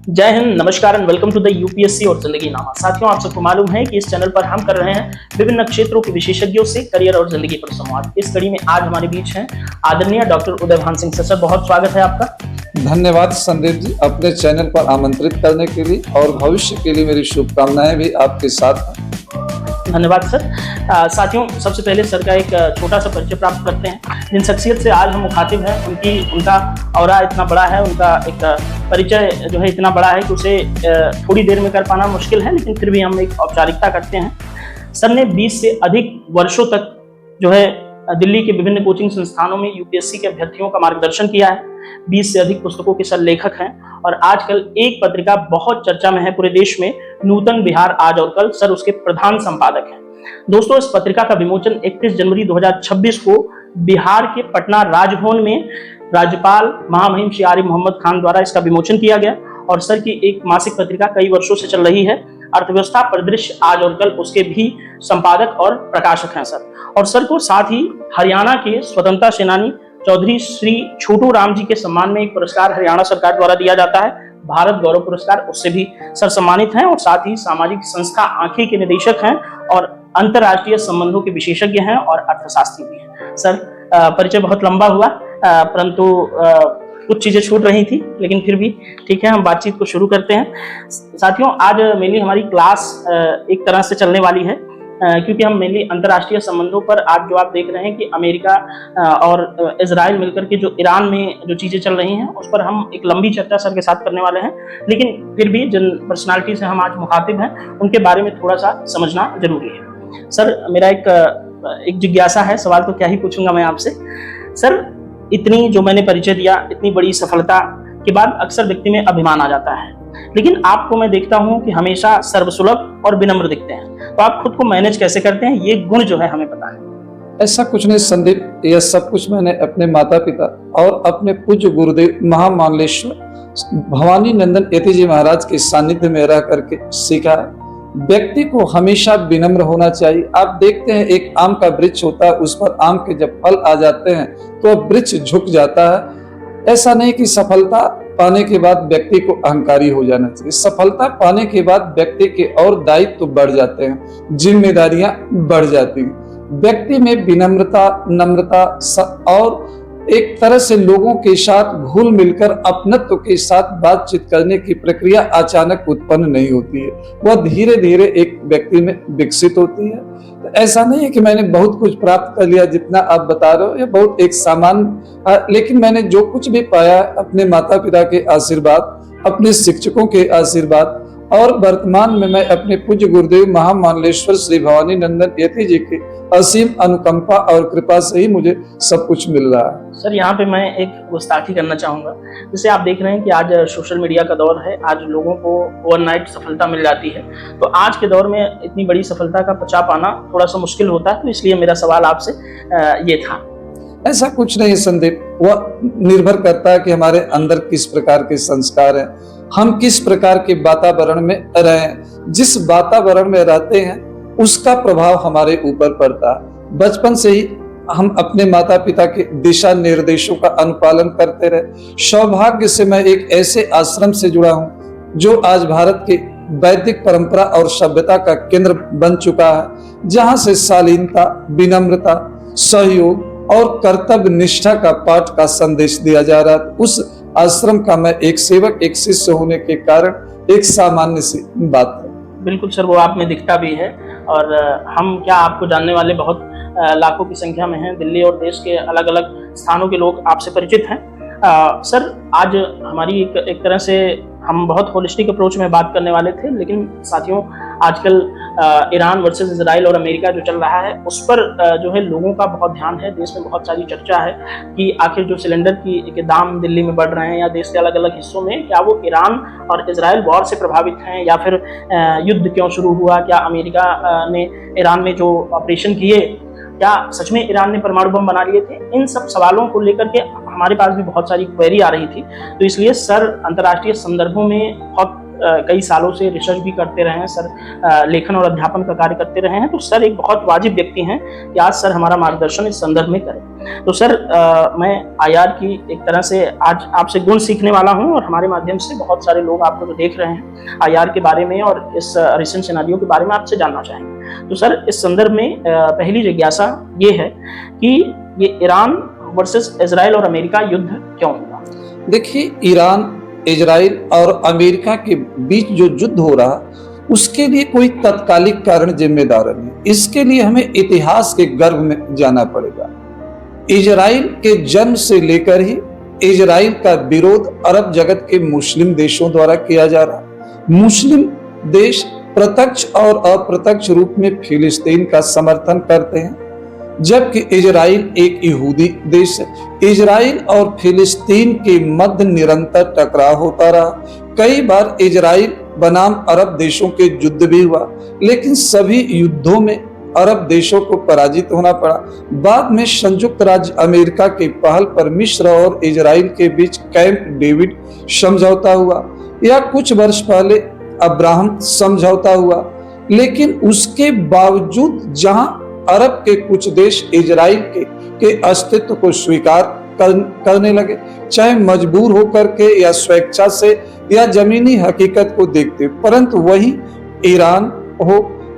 जय हिंद, नमस्कार and welcome to the UPSC और जिंदगी नामा। साथियों, आप सबको मालूम है कि इस चैनल पर हम कर रहे हैं विभिन्न क्षेत्रों के विशेषज्ञों से करियर और जिंदगी पर संवाद। इस कड़ी में आज हमारे बीच हैं आदरणीय डॉक्टर उदयभान सिंह सर। बहुत स्वागत है आपका। धन्यवाद संदीप जी, अपने चैनल पर आमंत्रित करने के लिए और भविष्य के लिए मेरी शुभकामनाएं भी आपके साथ हैं। धन्यवाद सर। साथियों, सबसे पहले सर का एक छोटा सा परिचय प्राप्त करते हैं। जिन शख्सियत से आज हम मुखातिब हैं उनका ऑरा इतना बड़ा है, उनका एक परिचय जो है इतना बड़ा है कि उसे थोड़ी देर में कर पाना मुश्किल है, लेकिन फिर भी हम एक औपचारिकता करते हैं। सर ने 20 से अधिक वर्षों तक जो है दिल्ली के विभिन्न कोचिंग संस्थानों में यूपीएससी के अभ्यर्थियों का मार्गदर्शन किया है। 20 से अधिक पुस्तकों के सर लेखक हैं और आजकल एक पत्रिका बहुत चर्चा में है पूरे देश में, नूतन बिहार आज और कल। सर उसके प्रधान संपादक हैं। दोस्तों, इस पत्रिका का विमोचन 31 जनवरी 2026 को बिहार के पटना राजभवन में राज्यपाल महामहिम श्री आरिफ मोहम्मद खान द्वारा इसका विमोचन किया गया। और सर की एक मासिक पत्रिका कई वर्षों से चल रही है, अर्थव्यवस्था परिदृश्य आज और कल, उसके भी संपादक और प्रकाशक हैं सर। और सर को साथ ही हरियाणा के स्वतंत्रता सेनानी चौधरी श्री छोटू राम जी के सम्मान में एक पुरस्कार हरियाणा सरकार द्वारा दिया जाता है, भारत गौरव पुरस्कार, उससे भी सर सम्मानित हैं। और साथ ही सामाजिक संस्था आंखें के निदेशक हैं और अंतर्राष्ट्रीय संबंधों के विशेषज्ञ हैं और अर्थशास्त्री भी हैं। सर, परिचय बहुत लंबा हुआ, परंतु कुछ चीजें छूट रही थी, लेकिन फिर भी ठीक है, हम बातचीत को शुरू करते हैं। साथियों, आज मेनली हमारी क्लास एक तरह से चलने वाली है, क्योंकि हम मेनली अंतर्राष्ट्रीय संबंधों पर, आज जो आप देख रहे हैं कि अमेरिका और इजराइल मिलकर के जो ईरान में जो चीजें चल रही हैं, उस पर हम एक लंबी चर्चा सर के साथ करने वाले हैं। लेकिन फिर भी जिन पर्सनालिटी से हम आज मुखातिब हैं, उनके बारे में थोड़ा सा समझना जरूरी है। सर, मेरा एक जिज्ञासा है, सवाल तो क्या ही पूछूंगा मैं आपसे। सर, इतनी जो मैंने परिचय दिया, इतनी बड़ी सफलता के बाद अक्सर व्यक्ति में अभिमान आ जाता है, लेकिन आपको मैं देखता हूं कि हमेशा सर्वसुलभ और विनम्र दिखते हैं। तो आप खुद को मैनेज कैसे करते हैं, ये गुण जो है हमें पता है। ऐसा कुछ नहीं संदीप, यह सब कुछ मैंने अपने माता पिता और अपने पूज्य गुरुदेव महामानलेश्वर भवानी नंदन यति जी महाराज के सानिध्य में रह करके सीखा है। व्यक्ति को हमेशा विनम्र होना चाहिए। आप देखते हैं, एक आम का वृक्ष होता है, उस पर आम के जब फल आ जाते हैं तो वृक्ष झुक जाता है। ऐसा नहीं कि सफलता पाने के बाद व्यक्ति को अहंकारी हो जाना चाहिए। सफलता पाने के बाद व्यक्ति के और दायित्व तो बढ़ जाते हैं, जिम्मेदारियां बढ़ जाती हैं। व्यक्ति में विनम्रता, नम्रता और एक तरह से लोगों के साथ घुल मिलकर अपनत्व के साथ बातचीत करने की प्रक्रिया अचानक उत्पन्न नहीं होती है, वह धीरे धीरे एक व्यक्ति में विकसित होती है। तो ऐसा नहीं है कि मैंने बहुत कुछ प्राप्त कर लिया जितना आप बता रहे हो, यह बहुत एक सामान्य, लेकिन मैंने जो कुछ भी पाया अपने माता पिता के आशीर्वाद, अपने शिक्षकों के आशीर्वाद और वर्तमान में मैं अपने पूज्य गुरुदेव महामानलेश्वर श्री भवानी नंदन यति जी की असीम अनुकंपा और कृपा से ही मुझे सब कुछ मिल रहा है। सर, यहाँ पे मैं एक गुस्ताखी करना चाहूंगा। जैसे आप देख रहे हैं कि आज सोशल मीडिया का दौर है, आज लोगों को ओवरनाइट सफलता मिल जाती है, तो आज के दौर में इतनी बड़ी सफलता का पचा पाना थोड़ा सा मुश्किल होता है। तो इसलिए मेरा सवाल आपसे ये था। ऐसा कुछ नहीं संदीप, वह निर्भर करता है कि हमारे अंदर किस प्रकार के संस्कार हैं, हम किस प्रकार के वातावरण में रहें। जिस वातावरण में रहते हैं उसका प्रभाव हमारे ऊपर पड़ता है। बचपन से ही हम अपने माता पिता के दिशा निर्देशों का अनुपालन करते रहे। सौभाग्य से मैं एक ऐसे आश्रम से जुड़ा हूँ जो आज भारत के वैदिक परंपरा और सभ्यता का केंद्र बन चुका है, जहाँ से शालीनता, विनम्रता, सहयोग और कर्तव्य निष्ठा का पाठ का संदेश दिया जा रहा है। उस आश्रम का मैं एक सेवक, एक शिष्य होने के कारण एक सामान्य सी बात है। बिल्कुल सर, वो आप में दिखता भी है। और हम क्या, आपको जानने वाले बहुत लाखों की संख्या में हैं। दिल्ली और देश के अलग अलग स्थानों के लोग आपसे परिचित हैं। सर, आज हमारी एक तरह से हम बहुत होलिस्टिक अप्रोच में बात करने वाले थे, लेकिन साथियों, आजकल ईरान वर्सेस इजराइल और अमेरिका जो चल रहा है, उस पर जो है लोगों का बहुत ध्यान है। देश में बहुत सारी चर्चा है कि आखिर जो सिलेंडर के दाम दिल्ली में बढ़ रहे हैं या देश के अलग अलग हिस्सों में, क्या वो ईरान और इजराइल वॉर से प्रभावित हैं या फिर युद्ध क्यों शुरू हुआ? क्या अमेरिका ने ईरान में जो ऑपरेशन किए, क्या सच में ईरान ने परमाणु बम बना लिए थे? इन सब सवालों को लेकर के हमारे पास भी बहुत सारी क्वेरी आ रही थी। तो इसलिए सर अंतर्राष्ट्रीय संदर्भों में बहुत कई सालों से रिसर्च भी करते रहे हैं सर, लेखन और अध्यापन का कार्य करते रहे हैं, तो सर एक बहुत वाजिब व्यक्ति हैं कि आज सर हमारा मार्गदर्शन इस संदर्भ में करें। तो सर मैं आईआर की एक तरह से आज आपसे गुण सीखने वाला हूं और हमारे माध्यम से बहुत सारे लोग आपको जो देख रहे हैं आईआर के बारे में और इस रिसेंट सिनेरियो के बारे में आपसे जानना चाहेंगे। तो सर इस संदर्भ में पहली जिज्ञासा ये है कि ये ईरान वर्सेस इजराइल और अमेरिका युद्ध क्यों हुआ? देखिए, ईरान, इजराइल और अमेरिका के बीच जो युद्ध हो रहा उसके लिए कोई तत्कालिक कारण जिम्मेदार नहीं। इसके लिए हमें इतिहास के गर्भ में जाना पड़ेगा। इजराइल के जन्म से लेकर ही इजराइल का विरोध अरब जगत के मुस्लिम देशों द्वारा किया जा रहा। मुस्लिम देश प्रत्यक्ष और अप्रत्यक्ष रूप में फिलिस्तीन का समर्थन करते हैं, जबकि इजराइल एक यहूदी देश है। इजराइल और फिलिस्तीन के मध्य निरंतर टकराव होता रहा। कई बार इजराइल बनाम अरब देशों के युद्ध भी हुआ, लेकिन सभी युद्धों में अरब देशों को पराजित होना पड़ा। बाद में संयुक्त राज्य अमेरिका की पहल पर मिस्र और इजराइल के बीच कैंप डेविड समझौता हुआ, या कुछ वर्ष पहले अब्राहम समझौता हुआ। लेकिन उसके बावजूद जहां अरब के कुछ देश इजराइल के अस्तित्व को स्वीकार करने लगे, चाहे मजबूर होकर के या स्वेच्छा से या जमीनी हकीकत को देखते, परंतु वहीं ईरान हो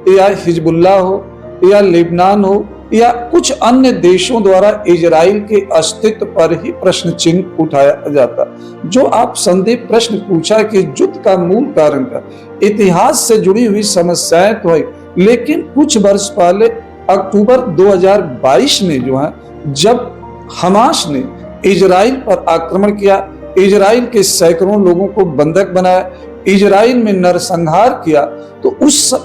या हिजबुल्लाह हो या लेबनान हो या कुछ अन्य देशों द्वारा इजराइल के अस्तित्व पर ही प्रश्न चिन्ह उठाया जाता। जो आप संदेह प्रश्न पूछा कि युद्ध का मूल कारण का इतिहास से जुड़ी हुई समस्याएं तो है, लेकिन कुछ वर्ष पहले अक्टूबर 2022 में जो है, जब हमास ने इजराइल पर आक्रमण किया, इजराइल के सैकड़ों लोगों को बंधक बनाया, इजराइल में नरसंहार किया, तो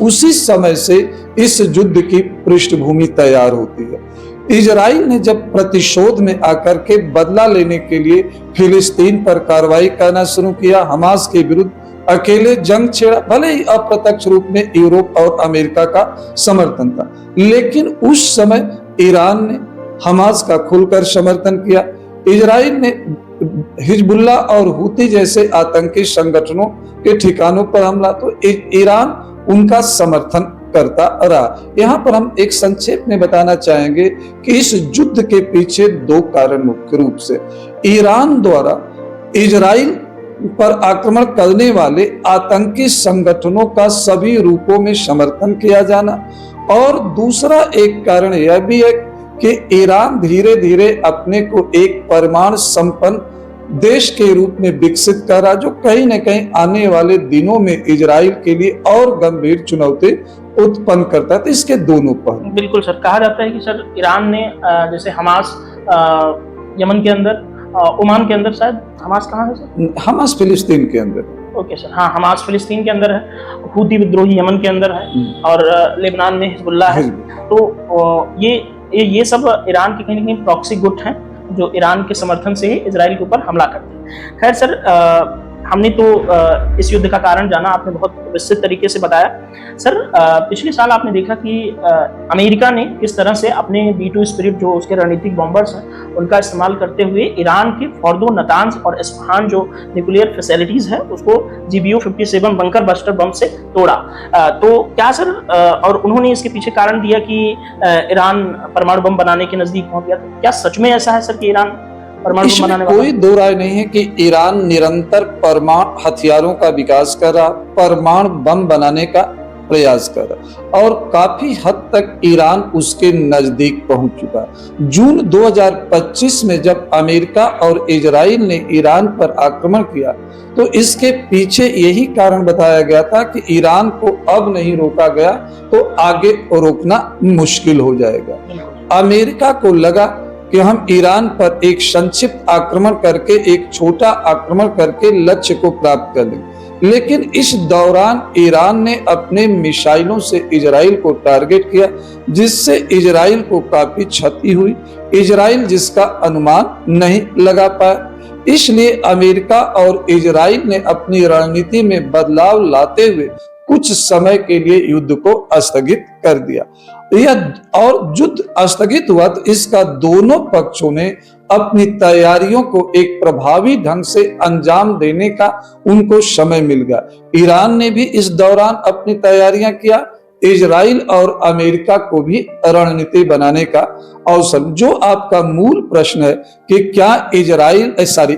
उसी समय से इस युद्ध की पृष्ठभूमि तैयार होती है। इजराइल ने जब प्रतिशोध में आकर के बदला लेने के लिए फिलिस्तीन पर कार्रवाई करना शुरू किया, हमास के विरुद्ध अकेले जंग छेड़ा, भले ही अप्रत्यक्ष रूप में यूरोप और अमेरिका का समर्थन था, लेकिन उस समय ईरान ने हमास का खुलकर समर्थन किया। इजराइल ने हिजबुल्लाह और हुती जैसे आतंकी संगठनों के ठिकानों पर हमला, तो ईरान उनका समर्थन करता रहा। यहाँ पर हम एक संक्षेप में बताना चाहेंगे कि इस युद्ध के पीछे दो कारण मुख्य रूप से ईरान द्वारा इजराइल पर आक्रमण करने वाले आतंकी संगठनों का सभी रूपों में समर्थन किया जाना, और दूसरा एक कारण यह भी है कि ईरान धीरे धीरे अपने को एक परमाणु संपन्न देश के रूप में विकसित कर रहा, जो कहीं न कहीं आने वाले दिनों में इजराइल के लिए और गंभीर चुनौती उत्पन्न करता है। तो इसके दोनों पहलू। बिल्कुल सर, कहा जाता है कि सर ईरान ने जैसे हमास यमन के अंदर, ओमान के अंदर, शायद हमास कहाँ है सर? हमास फिलिस्तीन के अंदर। ओके सर, हाँ, हमास फिलिस्तीन के अंदर है, हुती विद्रोही यमन के अंदर है, और लेबनान में हिजबुल्लाह है। तो ये सब ईरान के कहीं न कहीं प्रॉक्सी गुट हैं जो ईरान के समर्थन से ही इजराइल के ऊपर हमला करते हैं। खैर सर, हमने तो इस युद्ध का कारण जाना, आपने बहुत विस्तृत तरीके से बताया। सर पिछले साल आपने देखा कि अमेरिका ने किस तरह से अपने B2 स्पिरिट, जो उसके रणनीतिक बॉम्बर्स हैं, उनका इस्तेमाल करते हुए ईरान के फॉर्दो, नतांज और इस्फहान जो न्यूक्लियर फैसिलिटीज है उसको GBU-57 बंकर बस्टर बम से तोड़ा। तो क्या सर, और उन्होंने इसके पीछे कारण दिया कि ईरान परमाणु बम बनाने के नजदीक पहुंच गया। क्या सच में ऐसा है सर कि ईरान परमाणु बम बनाने वाला? कोई दो राय नहीं है कि ईरान निरंतर परमाणु हथियारों का विकास कर रहा, परमाणु बम बनाने का प्रयास कर रहा, और काफी हद तक ईरान उसके नजदीक पहुंच चुका है। जून 2025 में जब अमेरिका और इजराइल ने ईरान पर आक्रमण किया, तो इसके पीछे यही कारण बताया गया था कि ईरान को अब नहीं रोका गया तो आगे रोकना मुश्किल हो जाएगा। अमेरिका को लगा कि हम ईरान पर एक संक्षिप्त आक्रमण करके, एक छोटा आक्रमण करके लक्ष्य को प्राप्त कर लेंगे, लेकिन इस दौरान ईरान ने अपने मिसाइलों से इजराइल को टारगेट किया, जिससे इजराइल को काफी क्षति हुई, इजराइल जिसका अनुमान नहीं लगा पाया। इसलिए अमेरिका और इजराइल ने अपनी रणनीति में बदलाव लाते हुए कुछ समय के लिए युद्ध को स्थगित कर दिया। यह और युद्ध स्थगित हुआ तो इसका दोनों पक्षों ने अपनी तैयारियों को एक प्रभावी ढंग से अंजाम देने का उनको समय मिल गया। ईरान ने भी इस दौरान अपनी तैयारियां किया, इजराइल और अमेरिका को भी रणनीति बनाने का अवसर। जो आपका मूल प्रश्न है कि क्या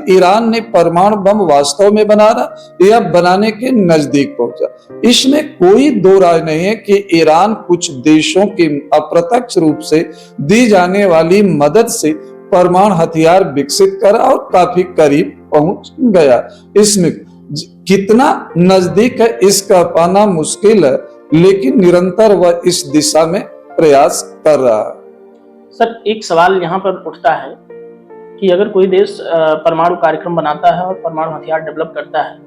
ईरान ने परमाणु बम वास्तव में बना रहा या बनाने के नजदीक पहुंचा, इसमें कोई दो राय नहीं है कि ईरान कुछ देशों की अप्रत्यक्ष रूप से दी जाने वाली मदद से परमाणु हथियार विकसित करा और काफी करीब पहुंच गया। इसमें कितना नजदीक है इसका पाना मुश्किल है, लेकिन निरंतर वह इस दिशा में प्रयास कर रहा है। सर, एक सवाल यहाँ पर उठता है कि अगर कोई देश परमाणु कार्यक्रम बनाता है और परमाणु हथियार डेवलप करता है,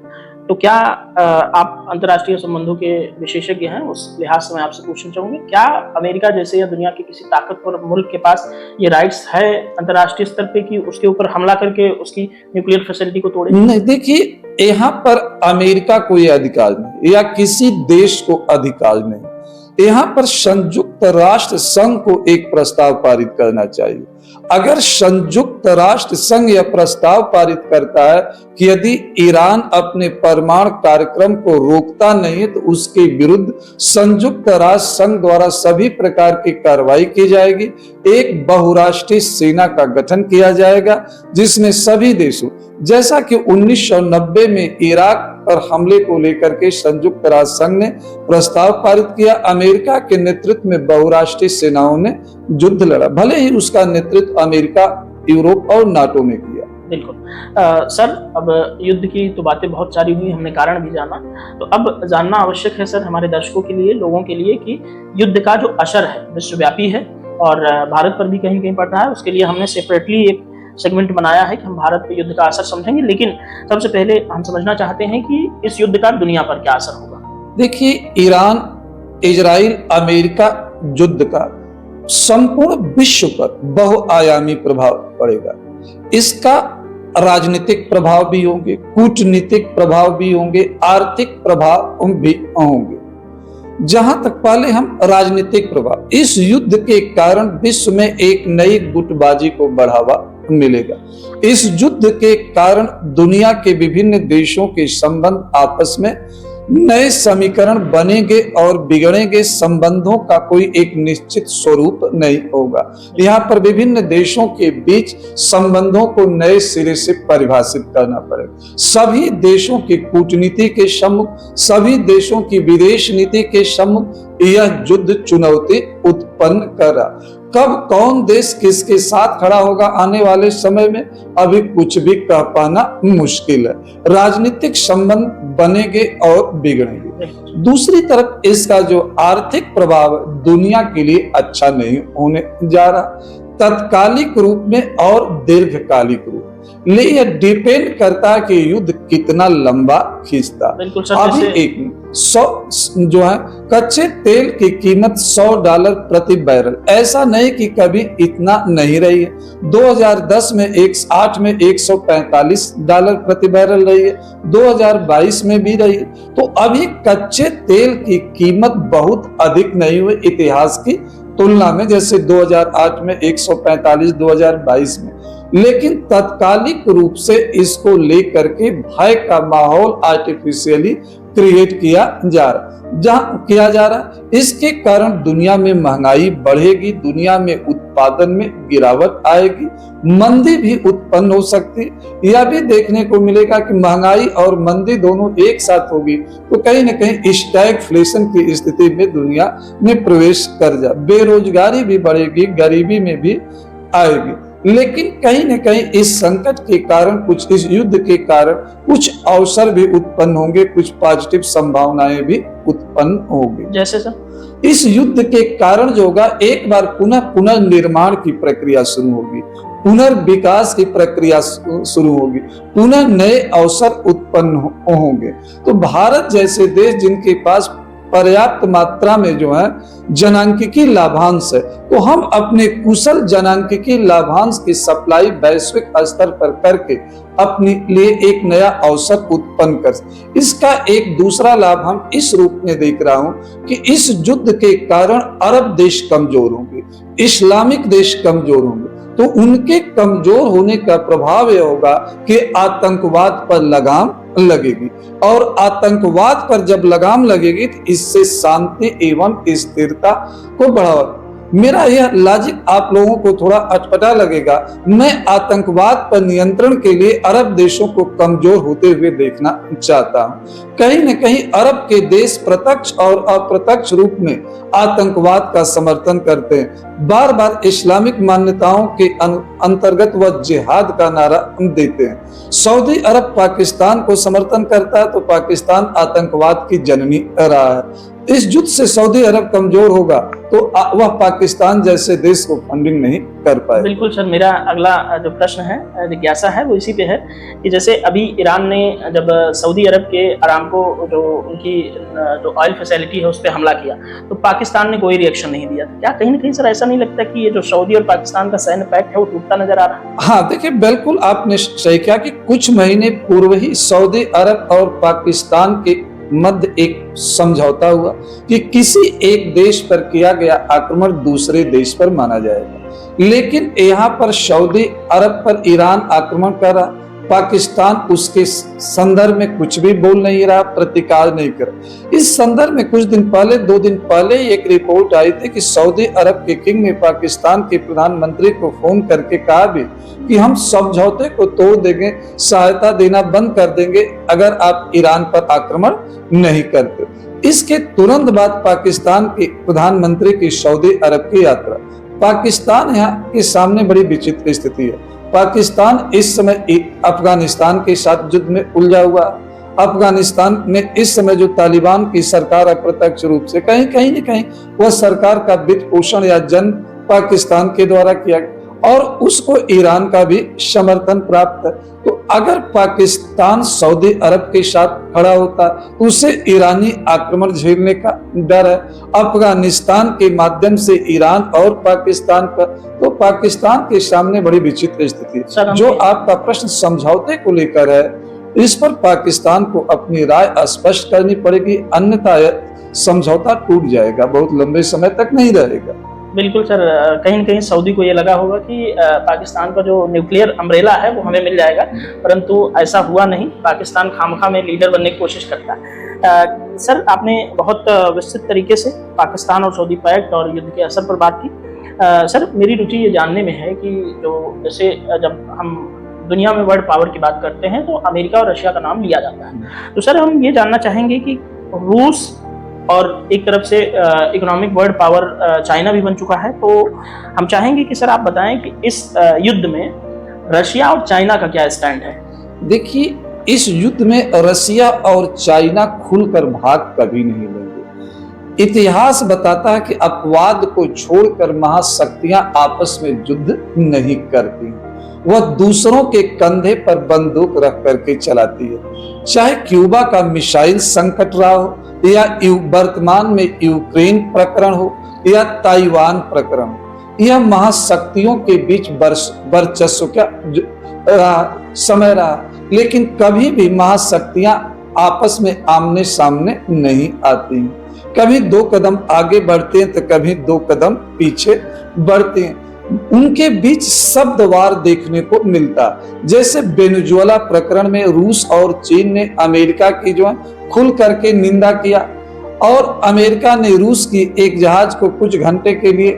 तो क्या आप अंतर्राष्ट्रीय संबंधों के विशेषज्ञ हैं, उस लिहाज से मैं आपसे पूछना चाहूंगी, क्या अमेरिका जैसे या दुनिया के किसी ताकतवर मुल्क के पास ये राइट्स है अंतर्राष्ट्रीय स्तर पे कि उसके ऊपर हमला करके उसकी न्यूक्लियर फैसिलिटी को तोड़े? नहीं, देखिए, यहाँ पर अमेरिका को यह अधिकार नहीं या किसी देश को अधिकार नहीं। यहाँ पर संयुक्त राष्ट्र संघ को एक प्रस्ताव पारित करना चाहिए। अगर संयुक्त राष्ट्र संघ यह प्रस्ताव पारित करता है कि यदि ईरान अपने परमाणु कार्यक्रम को रोकता नहीं है तो उसके विरुद्ध संयुक्त राष्ट्र संघ द्वारा सभी प्रकार की कार्रवाई की जाएगी। एक बहुराष्ट्रीय सेना का गठन किया जाएगा जिसमें सभी देशों, जैसा कि 1990 में इराक पर हमले को लेकर के संयुक्त राष्ट्र संघ ने प्रस्ताव पारित किया, अमेरिका के नेतृत्व में बहुराष्ट्रीय सेनाओं ने युद्ध लड़ा, भले ही उसका नेतृत्व अमेरिका, यूरोप और नाटो ने किया। बिल्कुल। सर, अब युद्ध की तो बातें बहुत सारी हुई, हमने कारण भी जाना, तो अब जानना आवश्यक है सर हमारे दर्शकों के लिए, लोगों के लिए, कि युद्ध का जो असर है विश्वव्यापी है और भारत पर भी कहीं कहीं पड़ रहा है। उसके लिए हमने सेपरेटली एक सेगमेंट बनाया है कि हम भारत पे युद्ध का असर समझेंगे, लेकिन सबसे पहले हम समझना चाहते हैं कि इस युद्ध का दुनिया पर क्या असर होगा। देखिए, ईरान, इजराइल, अमेरिका युद्ध का संपूर्ण विश्व पर बहुआयामी प्रभाव पड़ेगा। इसका राजनीतिक प्रभाव भी होंगे, कूटनीतिक प्रभाव भी होंगे, आर्थिक प्रभाव भी होंगे। जहां तक पहले हम राजनीतिक प्रभाव, इस युद्ध के कारण विश्व में एक नई गुटबाजी को बढ़ावा मिलेगा। इस युद्ध के कारण दुनिया के विभिन्न देशों के संबंध आपस में नए समीकरण बनेंगे और बिगड़ेंगे संबंधों का कोई एक निश्चित स्वरूप नहीं होगा। यहाँ पर विभिन्न देशों के बीच संबंधों को नए सिरे से परिभाषित करना पड़ेगा। सभी देशों की कूटनीति के सम्मुख, सभी देशों की विदेश नीति के सम्मुख यह युद्ध चुनौती उत्पन्न कर रहा। कब कौन देश किसके साथ खड़ा होगा आने वाले समय में अभी कुछ भी कह पाना मुश्किल है। राजनीतिक संबंध बनेंगे और बिगड़ेंगे। दूसरी तरफ इसका जो आर्थिक प्रभाव दुनिया के लिए अच्छा नहीं होने जा रहा, तत्कालिक रूप में और दीर्घकालिक रूप, लेकिन यह डिपेंड करता है कि युद्ध कितना लंबा खींचता। अभी एक 100 जो है कच्चे तेल की कीमत $100 प्रति बैरल, ऐसा नहीं कि कभी इतना नहीं रही है। 2010 में 8 में $145 प्रति बैरल रही है, 2022 में भी रही है। तो अभी कच्चे तेल की कीमत बहुत अधिक नहीं हुई इतिहास की तुलना में, जैसे 2008 में 145, 2022 में। लेकिन तत्कालिक रूप से इसको लेकर के भय का माहौल आर्टिफिशियली क्रिएट किया जा रहा। इसके कारण दुनिया में महंगाई बढ़ेगी, दुनिया में उत्पादन में गिरावट आएगी, मंदी भी उत्पन्न हो सकती है। यह भी देखने को मिलेगा कि महंगाई और मंदी दोनों एक साथ होगी तो कहीं न कहीं स्टैगफ्लेशन की स्थिति में दुनिया में प्रवेश कर जाए, बेरोजगारी भी बढ़ेगी, गरीबी में भी आएगी। लेकिन कहीं न कहीं इस संकट के कारण, कुछ इस युद्ध के कारण कुछ अवसर भी उत्पन्न होंगे, कुछ पॉजिटिव संभावनाएं भी उत्पन्न होंगी। जैसे सर, इस युद्ध के कारण जो होगा, एक बार पुनर्निर्माण की प्रक्रिया शुरू होगी, पुनर्विकास की प्रक्रिया शुरू होगी, पुनः नए अवसर उत्पन्न होंगे। तो भारत जैसे देश जिनके पास पर्याप्त मात्रा में जो है जनांकिकी लाभांश है, तो हम अपने कुशल जनांकिकी लाभांश की सप्लाई वैश्विक स्तर पर करके अपने लिए एक नया अवसर उत्पन्न कर। इसका एक दूसरा लाभ हम इस रूप में देख रहा हूं कि इस युद्ध के कारण अरब देश कमजोर होंगे, इस्लामिक देश कमजोर होंगे, तो उनके कमजोर होने का प्रभाव यह होगा कि आतंकवाद पर लगाम लगेगी, और आतंकवाद पर जब लगाम लगेगी तो इससे शांति एवं स्थिरता को बढ़ावा। मेरा यह लॉजिक आप लोगों को थोड़ा अटपटा लगेगा। मैं आतंकवाद पर नियंत्रण के लिए अरब देशों को कमजोर होते हुए देखना चाहता हूं। कहीं न कहीं अरब के देश प्रत्यक्ष और अप्रत्यक्ष रूप में आतंकवाद का समर्थन करते हैं, बार बार इस्लामिक मान्यताओं के अंतर्गत वह जिहाद का नारा देते हैं। सऊदी अरब पाकिस्तान को समर्थन करता है तो पाकिस्तान आतंकवाद की जननी रहा है। इस युद्ध से सऊदी अरब कमजोर होगा तो वह पाकिस्तान जैसे देश को फंडिंग नहीं कर पाए। बिल्कुल सर, मेरा अगला जो प्रश्न है, जिज्ञासा है, वो इसी पे है कि जैसे अभी ईरान ने जब सऊदी अरब के अरामको जो उनकी जो ऑयल फैसिलिटी है उस पर हमला किया तो पाकिस्तान ने कोई रिएक्शन नहीं दिया। क्या कहीं ना कहीं सर ऐसा नहीं लगता कि ये जो सऊदी और पाकिस्तान का सैन्य पैक्ट है वो टूटता नजर आ रहा है? हाँ देखिए, बिल्कुल आपने सही कहा कि कुछ महीने पूर्व ही सऊदी अरब और पाकिस्तान के मध्य एक समझौता हुआ कि किसी एक देश पर किया गया आक्रमण दूसरे देश पर माना जाएगा, लेकिन यहाँ पर सऊदी अरब पर ईरान आक्रमण कर रहा, पाकिस्तान उसके संदर्भ में कुछ भी बोल नहीं रहा, प्रतिकार नहीं कर। इस संदर्भ में कुछ दिन पहले, 2 दिन पहले एक रिपोर्ट आई थी कि सऊदी अरब के किंग ने पाकिस्तान के प्रधानमंत्री को फोन करके कहा भी कि हम समझौते को तोड़ देंगे, सहायता देना बंद कर देंगे अगर आप ईरान पर आक्रमण नहीं करते। इसके तुरंत बाद पाकिस्तान के प्रधानमंत्री की सऊदी अरब की यात्रा। पाकिस्तान यहाँ के सामने बड़ी विचित्र स्थिति है। पाकिस्तान इस समय अफगानिस्तान के साथ युद्ध में उलझा हुआ। अफगानिस्तान में इस समय जो तालिबान की सरकार अप्रत्यक्ष रूप से कहीं न कहीं वह सरकार का वित्त पोषण या जन्म पाकिस्तान के द्वारा किया गया और उसको ईरान का भी समर्थन प्राप्त है। तो अगर पाकिस्तान सऊदी अरब के साथ खड़ा होता तो उसे ईरानी आक्रमण झेलने का डर है। अफगानिस्तान के माध्यम से ईरान और पाकिस्तान पर, तो पाकिस्तान के सामने बड़ी विचित्र स्थिति। जो आपका प्रश्न समझौते को लेकर है, इस पर पाकिस्तान को अपनी राय स्पष्ट करनी पड़ेगी, अन्यथा समझौता टूट जाएगा, बहुत लंबे समय तक नहीं रहेगा। बिल्कुल सर, कहीं न कहीं सऊदी को ये लगा होगा कि पाकिस्तान का जो न्यूक्लियर अम्ब्रेला है वो हमें मिल जाएगा, परंतु ऐसा हुआ नहीं। पाकिस्तान खामखा में लीडर बनने की कोशिश करता है। सर, आपने बहुत विस्तृत तरीके से पाकिस्तान और सऊदी पैक्ट और युद्ध के असर पर बात की। सर, मेरी रुचि ये जानने में है कि जो जैसे जब हम दुनिया में वर्ल्ड पावर की बात करते हैं तो अमेरिका और रशिया का नाम लिया जाता है। तो सर, हम ये जानना चाहेंगे कि रूस और एक तरफ से इकोनॉमिक वर्ल्ड पावर चाइना भी बन चुका है, तो हम चाहेंगे कि सर आप बताएं कि इस युद्ध में रशिया और चाइना का क्या स्टैंड है? देखिए, इस युद्ध में रशिया और चाइना खुलकर भाग कभी नहीं लेंगे। इतिहास बताता है कि अपवाद को छोड़कर महाशक्तियां आपस में युद्ध नहीं करती, वह दूसरों के कंधे पर बंदूक रख करके चलाती है। चाहे क्यूबा का मिसाइल संकट रहा हो या वर्तमान में यूक्रेन प्रकरण हो या ताइवान प्रकरण हो, यह महाशक्तियों के बीच वर्चस्व का समय रहा, लेकिन कभी भी महाशक्तियां आपस में आमने सामने नहीं आती। कभी 2 कदम आगे बढ़ते हैं तो कभी 2 कदम पीछे बढ़ते हैं। उनके बीच शब्दवार देखने को मिलता, जैसे वेनेजुएला प्रकरण में रूस और चीन ने अमेरिका की जो है खुल करके निंदा किया और अमेरिका ने रूस की एक जहाज को कुछ घंटे के लिए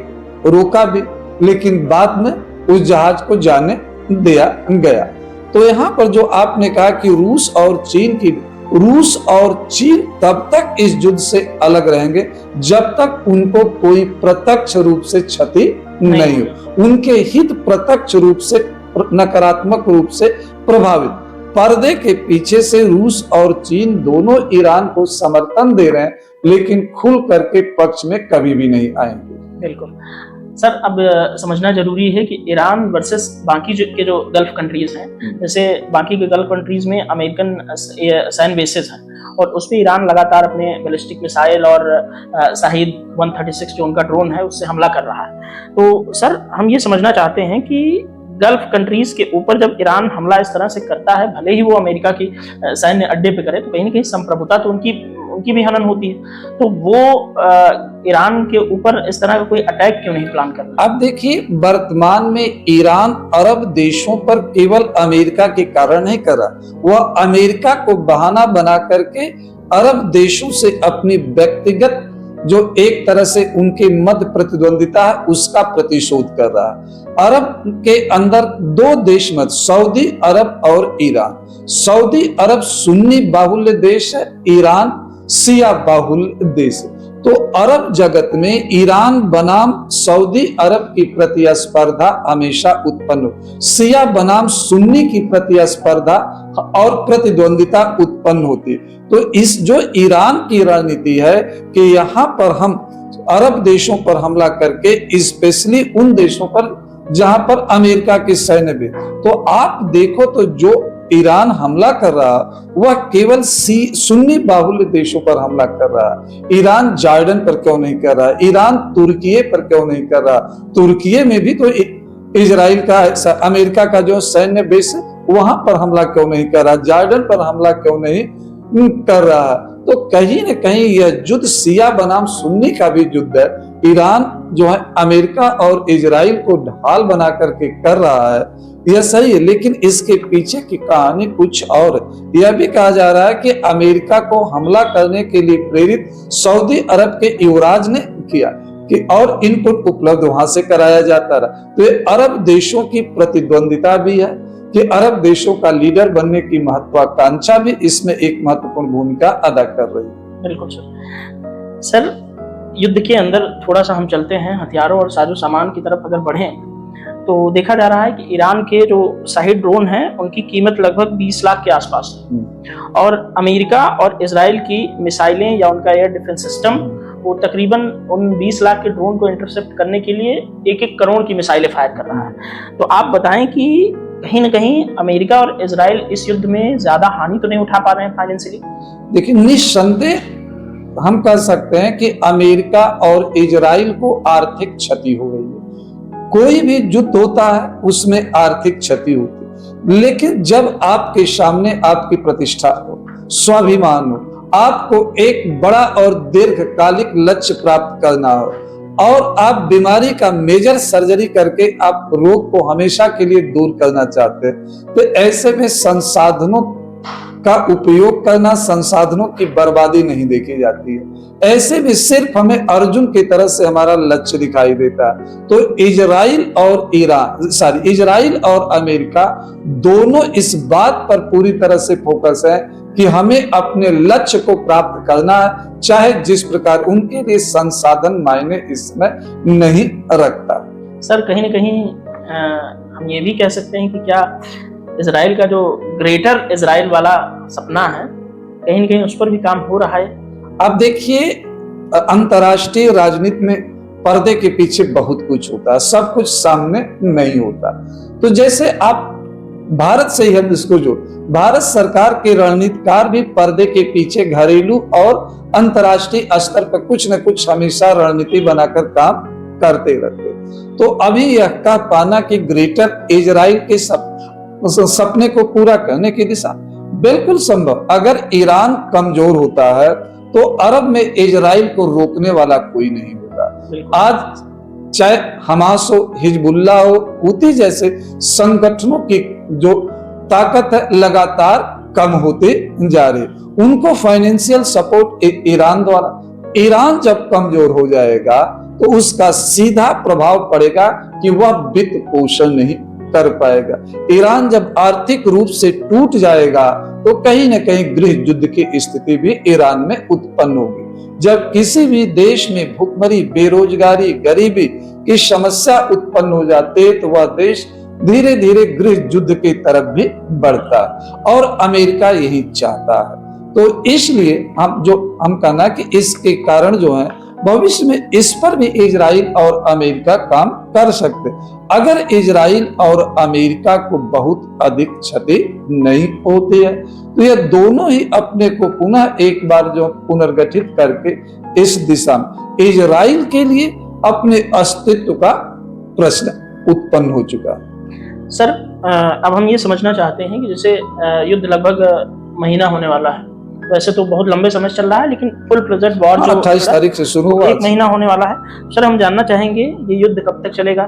रोका भी, लेकिन बाद में उस जहाज को जाने दिया गया। तो यहाँ पर जो आपने कहा कि रूस और चीन तब तक इस युद्ध से अलग रहेंगे जब तक उनको कोई प्रत्यक्ष रूप से क्षति नहीं हो, उनके हित प्रत्यक्ष रूप से नकारात्मक रूप से प्रभावित। पर्दे के पीछे से रूस और चीन दोनों ईरान को समर्थन दे रहे हैं, लेकिन खुल करके पक्ष में कभी भी नहीं आएंगे। बिल्कुल सर, अब समझना जरूरी है कि ईरान वर्सेस बाकी के जो गल्फ कंट्रीज हैं, जैसे बाकी के गल्फ कंट्रीज में अमेरिकन सैन्य बेसेस हैं और उस पर ईरान लगातार अपने बैलिस्टिक मिसाइल और शाहिद 136 जो उनका ड्रोन है उससे हमला कर रहा है। तो सर हम ये समझना चाहते हैं कि गल्फ कंट्रीज के ऊपर जब ईरान हमला इस तरह से करता है, भले ही वो अमेरिका की सैन्य अड्डे पे करे, तो कहीं ना कहीं संप्रभुता तो उनकी भी हनन होती है। तो वो ईरान के ऊपर इस तरह का कोई अटैक क्यों नहीं प्लान कर रहा? अब देखिए, वर्तमान में ईरान अरब देशों पर केवल अमेरिका के कारण नहीं कर रहा, वह अमेरिका को बहाना बना करके अरब देशों से अपनी व्यक्तिगत जो एक तरह से उनके मध्य प्रतिद्वंदिता है उसका प्रतिशोध कर रहा है। अरब के अंदर दो देश मत, सऊदी अरब और ईरान। सऊदी अरब सुन्नी बाहुल्य देश है, ईरान शिया बाहुल्य देश है। तो अरब जगत में ईरान बनाम सऊदी अरब की प्रतिस्पर्धा हमेशा उत्पन्न हो, शिया बनाम सुन्नी की प्रतिस्पर्धा और प्रतिद्वंदिता उत्पन्न होती है। तो इस जो ईरान की रणनीति है कि यहाँ पर हम अरब देशों पर हमला करके, स्पेशली उन देशों पर जहां पर अमेरिका की सैन्य भी, तो आप देखो तो जो ईरान हमला कर रहा वह केवल सुन्नी बाहुल्य देशों पर हमला कर रहा है। ईरान जॉर्डन पर क्यों नहीं कर रहा? ईरान तुर्की पर क्यों नहीं कर रहा? तुर्की में भी तो इजराइल का, अमेरिका का जो सैन्य बेस है वहां पर हमला क्यों नहीं कर रहा? जॉर्डन पर हमला क्यों नहीं कर रहा? तो कहीं न कहीं यह युद्ध शिया बनाम सुन्नी का भी युद्ध है। ईरान जो है अमेरिका और इजराइल को ढाल बना करके कर रहा है, यह सही है, लेकिन इसके पीछे की कहानी कुछ और। यह भी कहा जा रहा है कि अमेरिका को हमला करने के लिए प्रेरित सऊदी अरब के युवराज ने किया कि और इनपुट उपलब्ध वहां से कराया जाता रहा। तो ये अरब देशों की प्रतिद्वंदिता भी है कि अरब देशों का लीडर बनने की महत्वाकांक्षा भी इसमें एक महत्वपूर्ण भूमिका अदा कर रही है। बिल्कुल सर। सर युद्ध के अंदर थोड़ा सा हम चलते हैं, हथियारों और साजो सामान की तरफ अगर बढ़ें तो देखा जा रहा है कि ईरान के जो शाहिद ड्रोन हैं उनकी कीमत लगभग 20 लाख के आसपास है, और अमेरिका और इजराइल की मिसाइलें या उनका एयर डिफेंस सिस्टम वो तकरीबन उन 20 लाख के ड्रोन को इंटरसेप्ट करने के लिए 1-1 करोड़ की मिसाइलें फायर कर रहा है। तो आप बताएं कि कहीं ना कहीं अमेरिका और इजराइल इस युद्ध में ज्यादा हानि तो नहीं उठा पा रहे हैं फाइनेंशियली? देखिए, निस्संदेह हम कह सकते हैं कि अमेरिका और इजराइल को आर्थिक क्षति हो गई है। कोई भी युद्ध होता है उसमें आर्थिक क्षति होती है, लेकिन जब आपके सामने आपकी प्रतिष्ठा हो, स्वाभिमान हो, आपको एक बड़ा और दीर्घकालिक लक्ष्य प्राप्त करना हो और आप बीमारी का मेजर सर्जरी करके आप रोग को हमेशा के लिए दूर करना चाहते हैं, तो ऐसे में संसाधनों का उपयोग करना, संसाधनों की बर्बादी नहीं देखी जाती है। ऐसे में सिर्फ हमें अर्जुन की तरह से हमारा लक्ष्य दिखाई देता है। तो इजराइल और अमेरिका दोनों इस बात पर पूरी तरह से फोकस है कि हमें अपने लक्ष्य को प्राप्त करना है, चाहे जिस प्रकार उनके लिए संसाधन मायने इसमें नहीं रखता। सर कहीं ना कहीं हम ये भी कह सकते हैं कि क्या इजराइल का जो ग्रेटर इजराइल वाला सपना है कहीं ना कहीं उस पर भी काम हो रहा है? अब देखिए, अंतर्राष्ट्रीय राजनीति में पर्दे के पीछे बहुत कुछ होता है, सब कुछ सामने नहीं होता। तो जैसे आप भारत से ही हम इसको जोड़, भारत सरकार के रणनीतिकार भी पर्दे के पीछे घरेलू और अंतर्राष्ट्रीय स्तर पर कुछ न कुछ हमेशा रणनीति बनाकर काम करते रहते। तो अभी यह कह पाना कि ग्रेटर इजराइल के सपने को पूरा करने की दिशा बिल्कुल संभव। अगर ईरान कमजोर होता है तो अरब में इजराइल को रोकने वाला कोई नहीं होगा। आज चाहे हमास हो, हिजबुल्ला हो, हूती जैसे संगठनों की जो ताकत है लगातार कम होते जा रहे, उनको फाइनेंशियल सपोर्ट ईरान द्वारा। ईरान जब कमजोर हो जाएगा तो उसका सीधा प्रभाव पड़ेगा कि वह वित्त पोषण नहीं कर पाएगा। ईरान जब आर्थिक रूप से टूट जाएगा तो कहीं न कहीं गृह युद्ध की स्थिति भी ईरान में उत्पन्न होगी। जब किसी भी देश में भुखमरी, बेरोजगारी, गरीबी की समस्या उत्पन्न हो जाती है तो वह देश धीरे धीरे गृह युद्ध की तरफ भी बढ़ता है, और अमेरिका यही चाहता है। तो इसलिए हम कहना कि इसके कारण जो है भविष्य में इस पर भी इजराइल और अमेरिका काम कर सकते। अगर इजराइल और अमेरिका को बहुत अधिक क्षति नहीं होती है तो यह दोनों ही अपने को पुनः एक बार जो पुनर्गठित करके इस दिशा में इजराइल के लिए अपने अस्तित्व का प्रश्न उत्पन्न हो चुका है। सर अब हम ये समझना चाहते हैं कि जैसे युद्ध लगभग महीना होने वाला है, वैसे तो बहुत लंबे समय चल रहा है, लेकिन फुल फ्लेजेड वॉर जो 28 तारीख से शुरू हुआ, 1 महीना होने वाला है। सर हम जानना चाहेंगे ये युद्ध कब तक चलेगा,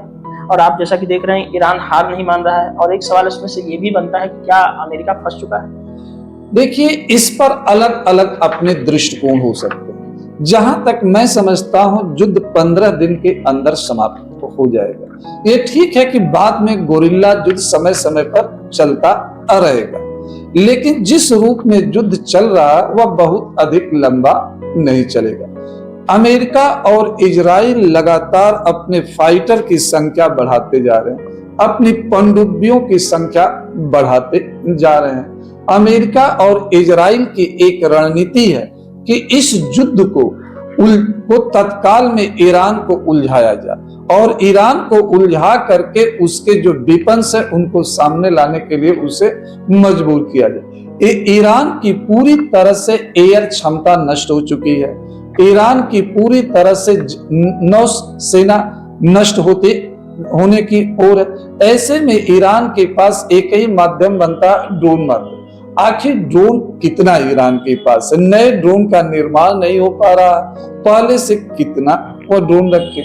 और आप जैसा कि देख रहे हैं ईरान हार नहीं मान रहा है, और एक सवाल इसमें से ये भी बनता है कि क्या अमेरिका फंस चुका है? देखिए, इस पर अलग अलग अपने दृष्टिकोण हो सकते हैं। जहां तक मैं समझता हूं युद्ध 15 दिन के अंदर समाप्त हो जाएगा। ये ठीक है कि बाद में गोरिल्ला युद्ध समय समय पर चलता रहेगा, लेकिन जिस रूप में युद्ध चल रहा है वह बहुत अधिक लंबा नहीं चलेगा। अमेरिका और इजराइल लगातार अपने फाइटर की संख्या बढ़ाते जा रहे हैं, अपनी पनडुब्बियों की संख्या बढ़ाते जा रहे हैं। अमेरिका और इजराइल की एक रणनीति है कि इस युद्ध को तत्काल में ईरान को उलझाया जाए और ईरान को उलझा करके उसके जो वेपन्स है उनको सामने लाने के लिए उसे मजबूर किया जाए। ईरान की पूरी तरह से एयर क्षमता नष्ट हो चुकी है, ईरान की पूरी तरह से नौसेना नष्ट होने की ओर है। ऐसे में ईरान के पास एक ही माध्यम बनता ड्रोन माध्यम। आखिर ड्रोन कितना ईरान के पास है? नए ड्रोन का निर्माण नहीं हो पा रहा, पहले से कितना वो ड्रोन रखे,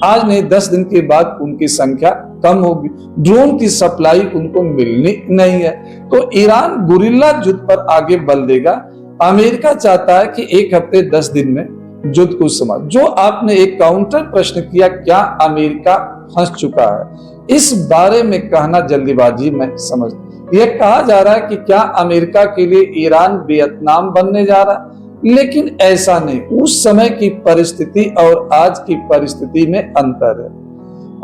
आज नहीं 10 दिन के बाद उनकी संख्या कम होगी, ड्रोन की सप्लाई उनको मिलनी नहीं है। तो ईरान गुरिल्ला युद्ध पर आगे बल देगा। अमेरिका चाहता है कि 1 हफ्ते 10 दिन में युद्ध को समाप्त। जो आपने एक काउंटर प्रश्न किया, क्या अमेरिका फंस चुका है, इस बारे में कहना जल्दीबाजी में समझ। यह कहा जा रहा है कि क्या अमेरिका के लिए ईरान वियतनाम बनने जा रहा है, लेकिन ऐसा नहीं। उस समय की परिस्थिति और आज की परिस्थिति में अंतर है।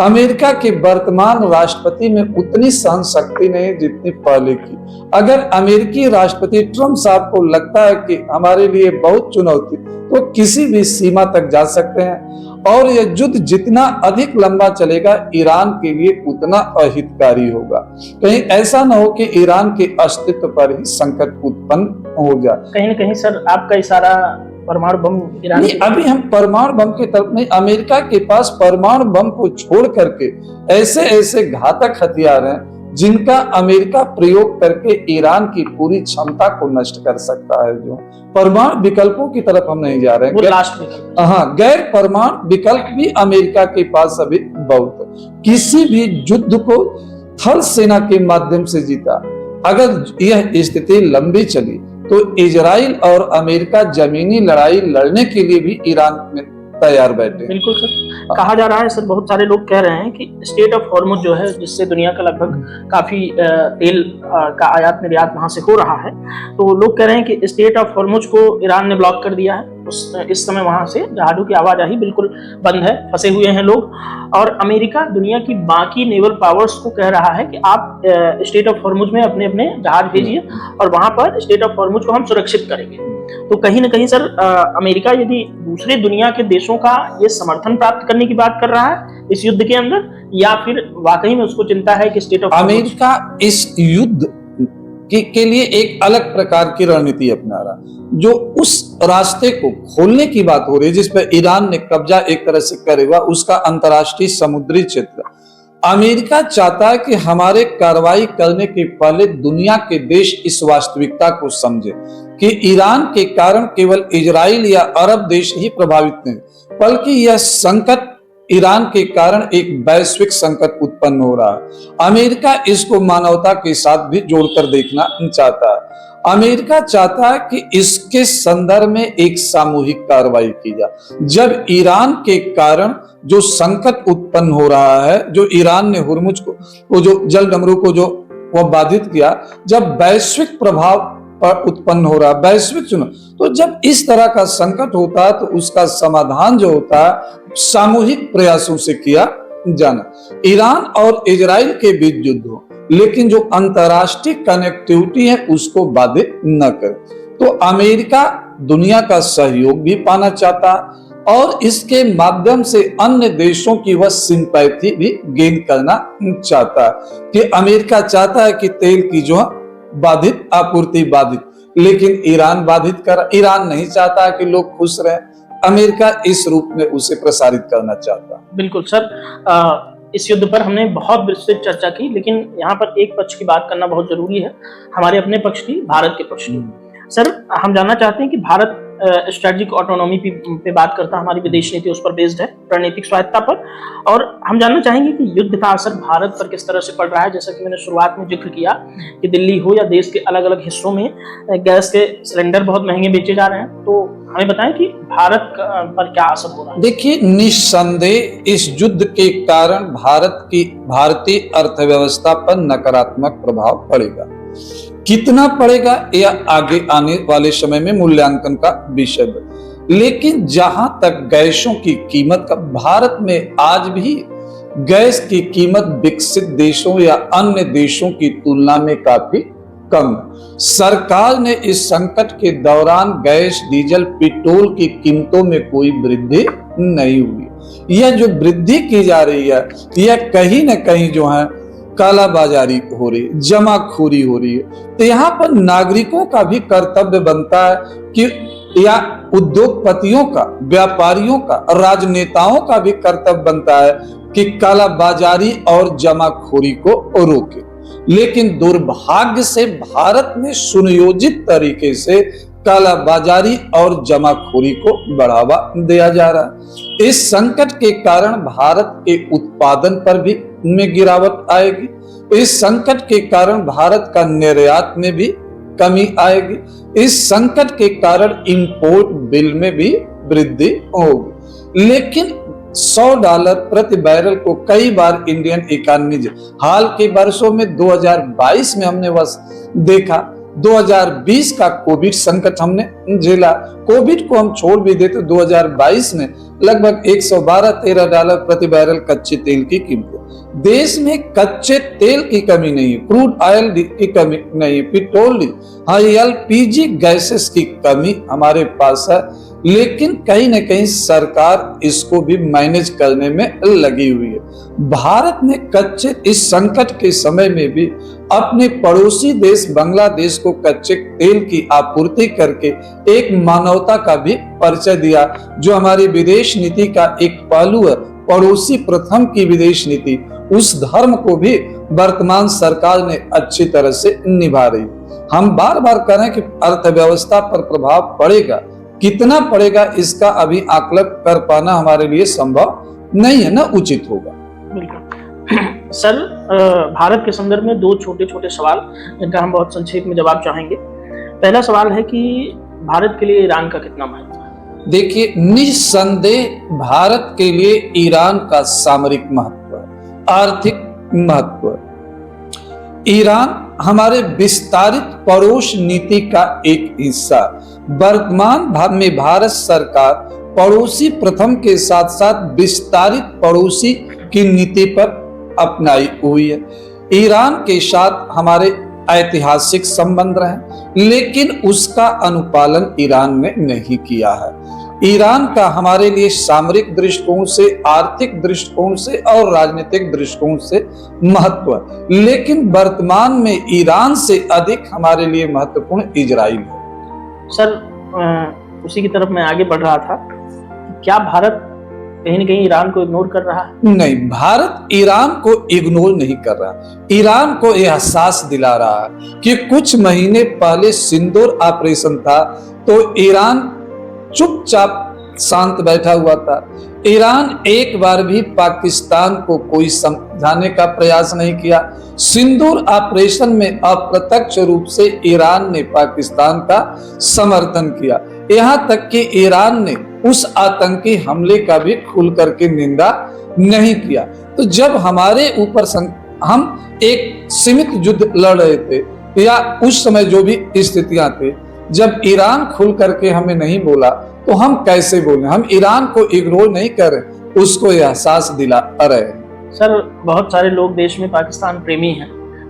अमेरिका के वर्तमान राष्ट्रपति में उतनी सहन शक्ति नहीं जितनी पहले की। अगर अमेरिकी राष्ट्रपति ट्रंप साहब को लगता है कि हमारे लिए बहुत चुनौती, तो किसी भी सीमा तक जा सकते हैं, और यह युद्ध जितना अधिक लंबा चलेगा ईरान के लिए उतना अहितकारी होगा। कहीं ऐसा न हो कि ईरान के अस्तित्व पर ही संकट उत्पन्न हो जाए। कहीं न कहीं सर आपका इशारा परमाणु बम ईरान नहीं, अभी हम परमाणु बम की तरफ नहीं, अमेरिका के पास परमाणु बम को छोड़ करके ऐसे ऐसे घातक हथियार हैं जिनका अमेरिका प्रयोग करके ईरान की पूरी क्षमता को नष्ट कर सकता है। जो परमाणु विकल्पों की तरफ हम नहीं जा रहे हैं, लास्ट विकल्प। हाँ, गैर परमाणु विकल्प भी अमेरिका के पास अभी बहुत है। किसी भी युद्ध को थल सेना के माध्यम से जीता। अगर यह स्थिति लंबी चली तो इजराइल और अमेरिका जमीनी लड़ाई लड़ने के लिए भी ईरान में तैयार बैठे। बिल्कुल सर, कहा जा रहा है सर, बहुत सारे लोग कह रहे हैं कि स्टेट ऑफ हॉर्मुज जो है, जिससे दुनिया का लगभग काफी तेल का आयात निर्यात वहां से हो रहा है, तो लोग कह रहे हैं कि स्टेट ऑफ हॉर्मुज को ईरान ने ब्लॉक कर दिया है। इस समय वहां से जहाजों की आवाजाही बिल्कुल बंद है, फंसे हुए हैं लोग। और अमेरिका दुनिया की बाकी नेवल पावर्स को कह रहा है कि आप स्टेट ऑफ हॉर्मुज में अपने अपने जहाज भेजिए और वहां पर स्टेट ऑफ हॉर्मुज को हम सुरक्षित करेंगे। तो कहीं ना कहीं सर अमेरिका यदि दूसरे दुनिया के देशों का ये समर्थन प्राप्त करने की बात कर रहा है इस युद्ध के अंदर, या फिर वाकई में उसको चिंता है कि स्टेट ऑफ अमेरिका इस युद्ध के लिए एक अलग प्रकार की रणनीति अपना रहा, जो उस रास्ते को खोलने की बात हो रही है जिस पर ईरान ने कब्जा एक तरह से करेगा, उसका अंतर्राष्ट्रीय समुद्री क्षेत्र। अमेरिका चाहता है कि हमारे कार्रवाई करने के पहले दुनिया के देश इस वास्तविकता को समझे कि ईरान के कारण केवल इजराइल या अरब देश ही प्रभावित नहीं, बल्कि यह संकट ईरान के कारण एक वैश्विक संकट उत्पन्न हो रहा है। अमेरिका इसको मानवता के साथ भी जोड़कर देखना चाहता है। अमेरिका चाहता है कि इसके संदर्भ में एक सामूहिक कार्रवाई की जाए। जब ईरान के कारण जो संकट उत्पन्न हो रहा है, जो ईरान ने हुर्मुज को जो जल डमरू को जो वह बाधित किया, जब वैश्विक प्रभाव पर उत्पन्न हो रहा है, वैश्विक चुनाव, तो जब इस तरह का संकट होता है तो उसका समाधान जो होता है सामूहिक प्रयासों से किया जाना। ईरान और इजराइल के बीच युद्ध हो, लेकिन जो अंतर्राष्ट्रीय कनेक्टिविटी है उसको बाधित न करे। तो अमेरिका दुनिया का सहयोग भी पाना चाहता, और इसके माध्यम से अन्य देशों की वह सिंपैथी भी गेन करना चाहता है कि अमेरिका चाहता है कि तेल की जो बाधित आपूर्ति बाधित, लेकिन ईरान बाधित कर, ईरान नहीं चाहता कि लोग खुश रहें, अमेरिका इस रूप में उसे प्रसारित करना चाहता। बिल्कुल सर, इस युद्ध पर हमने बहुत विस्तृत चर्चा की, लेकिन यहाँ पर एक पक्ष की बात करना बहुत जरूरी है, हमारे अपने पक्ष की, भारत के पक्ष की। सर, हम जानना चाहते हैं कि भारत स्ट्रेटेजिक ऑटोनॉमी पे बात करता है, हमारी विदेश नीति उस पर बेस्ड है, रणनीतिक स्वायत्ता पर, और हम जानना चाहेंगे कि युद्ध का असर भारत पर किस तरह से पड़ रहा है। जैसा कि मैंने शुरुआत में जिक्र किया कि दिल्ली हो या देश के अलग अलग हिस्सों में गैस के सिलेंडर बहुत महंगे बेचे जा रहे हैं, तो हमें बताएं कि भारत पर क्या असर हो रहा है। देखिए, निस्संदेह इस युद्ध के कारण भारतीय अर्थव्यवस्था पर नकारात्मक प्रभाव पड़ेगा। कितना पड़ेगा यह आगे आने वाले समय में मूल्यांकन का विषय है, लेकिन जहां तक गैसों की कीमत का, भारत में आज भी गैस की कीमत विकसित देशों या अन्य देशों की तुलना में काफी कम है। सरकार ने इस संकट के दौरान गैस, डीजल, पेट्रोल की कीमतों में कोई वृद्धि नहीं हुई। यह जो वृद्धि की जा रही है, यह कहीं न कहीं जो है कालाबाजारी हो रही है, जमाखोरी हो रही है। तो यहाँ पर नागरिकों का भी कर्तव्य बनता है कि, या उद्योगपतियों का, व्यापारियों का, राजनेताओं का भी कर्तव्य बनता है कि कालाबाजारी और जमाखोरी को रोके। लेकिन दुर्भाग्य से भारत में सुनियोजित तरीके से कालाबाजारी और जमाखोरी को बढ़ावा दिया जा रहा है। इस संकट के कारण भारत के उत्पादन पर भी में गिरावट आएगी। इस संकट के कारण भारत का निर्यात में भी कमी आएगी। इस संकट के कारण इंपोर्ट बिल में भी वृद्धि होगी। लेकिन $100 प्रति बैरल को कई बार इंडियन इकोनॉमी, हाल के वर्षों में 2022 में हमने बस देखा, 2020 का कोविड संकट हमने झेला, कोविड को हम छोड़ भी देते 2022 में लगभग $112-13 प्रति बैरल कच्चे तेल की कीमत। देश में कच्चे तेल की कमी नहीं है, क्रूड ऑयल की कमी नहीं है, पेट्रोल, LPG गैसेस की कमी हमारे पास है, लेकिन कहीं न कहीं सरकार इसको भी मैनेज करने में लगी हुई है। भारत ने कच्चे इस संकट के समय में भी अपने पड़ोसी देश बांग्लादेश को कच्चे तेल की आपूर्ति करके एक मानवता का भी परिचय दिया, जो हमारी विदेश नीति का एक पहलू है, पड़ोसी प्रथम की विदेश नीति। उस धर्म को भी वर्तमान सरकार ने अच्छी तरह से निभा रही। हम बार बार कह रहे हैं कि अर्थव्यवस्था पर प्रभाव पड़ेगा, कितना पड़ेगा इसका अभी आकलन कर पाना हमारे लिए संभव नहीं है, ना उचित होगा। बिल्कुल सर, भारत के संदर्भ में दो छोटे छोटे सवाल जिनका हम बहुत संक्षेप में जवाब चाहेंगे। पहला सवाल है कि भारत के लिए ईरान का कितना महत्व है। देखिए, निस्संदेह भारत के लिए ईरान का सामरिक महत्व है, आर्थिक महत्व है। ईरान हमारे विस्तारित पड़ोस नीति का एक हिस्सा। वर्तमान में भारत सरकार पड़ोसी प्रथम के साथ साथ विस्तारित पड़ोसी की नीति पर अपनाई हुई है। ईरान के साथ हमारे ऐतिहासिक संबंध रहे, लेकिन उसका अनुपालन ईरान ने नहीं किया है। ईरान का हमारे लिए सामरिक दृष्टिकोण से, आर्थिक दृष्टिकोण से और राजनीतिक दृष्टिकोण से महत्व है, लेकिन वर्तमान में ईरान से अधिक हमारे लिए महत्वपूर्ण इजराइल है। सर, उसी की तरफ मैं आगे बढ़ रहा था, क्या भारत कहीं न कहीं ईरान को इग्नोर कर रहा है? नहीं, भारत ईरान को इग्नोर नहीं कर रहा। ईरान को यह एहसास दिला रहा है कि कुछ महीने पहले सिंदूर ऑपरेशन था तो ईरान चुपचाप शांत बैठा हुआ था। ईरान एक बार भी पाकिस्तान को कोई समझाने का प्रयास नहीं किया। सिंदूर ऑपरेशन में अप्रत्यक्ष रूप से ईरान ने पाकिस्तान का समर्थन किया। यहाँ तक कि ईरान ने उस आतंकी हमले का भी खुल करके निंदा नहीं किया। तो जब हमारे ऊपर हम एक सीमित युद्ध लड़ रहे थे, या उस समय जो भी स्थितियां थे, जब ईरान खुल करके हमें नहीं बोला तो हम कैसे बोले? हम ईरान को इग्नोर नहीं कर रहे, उसको एहसास दिला रहे हैं। सर, बहुत सारे लोग देश में पाकिस्तान प्रेमी हैं,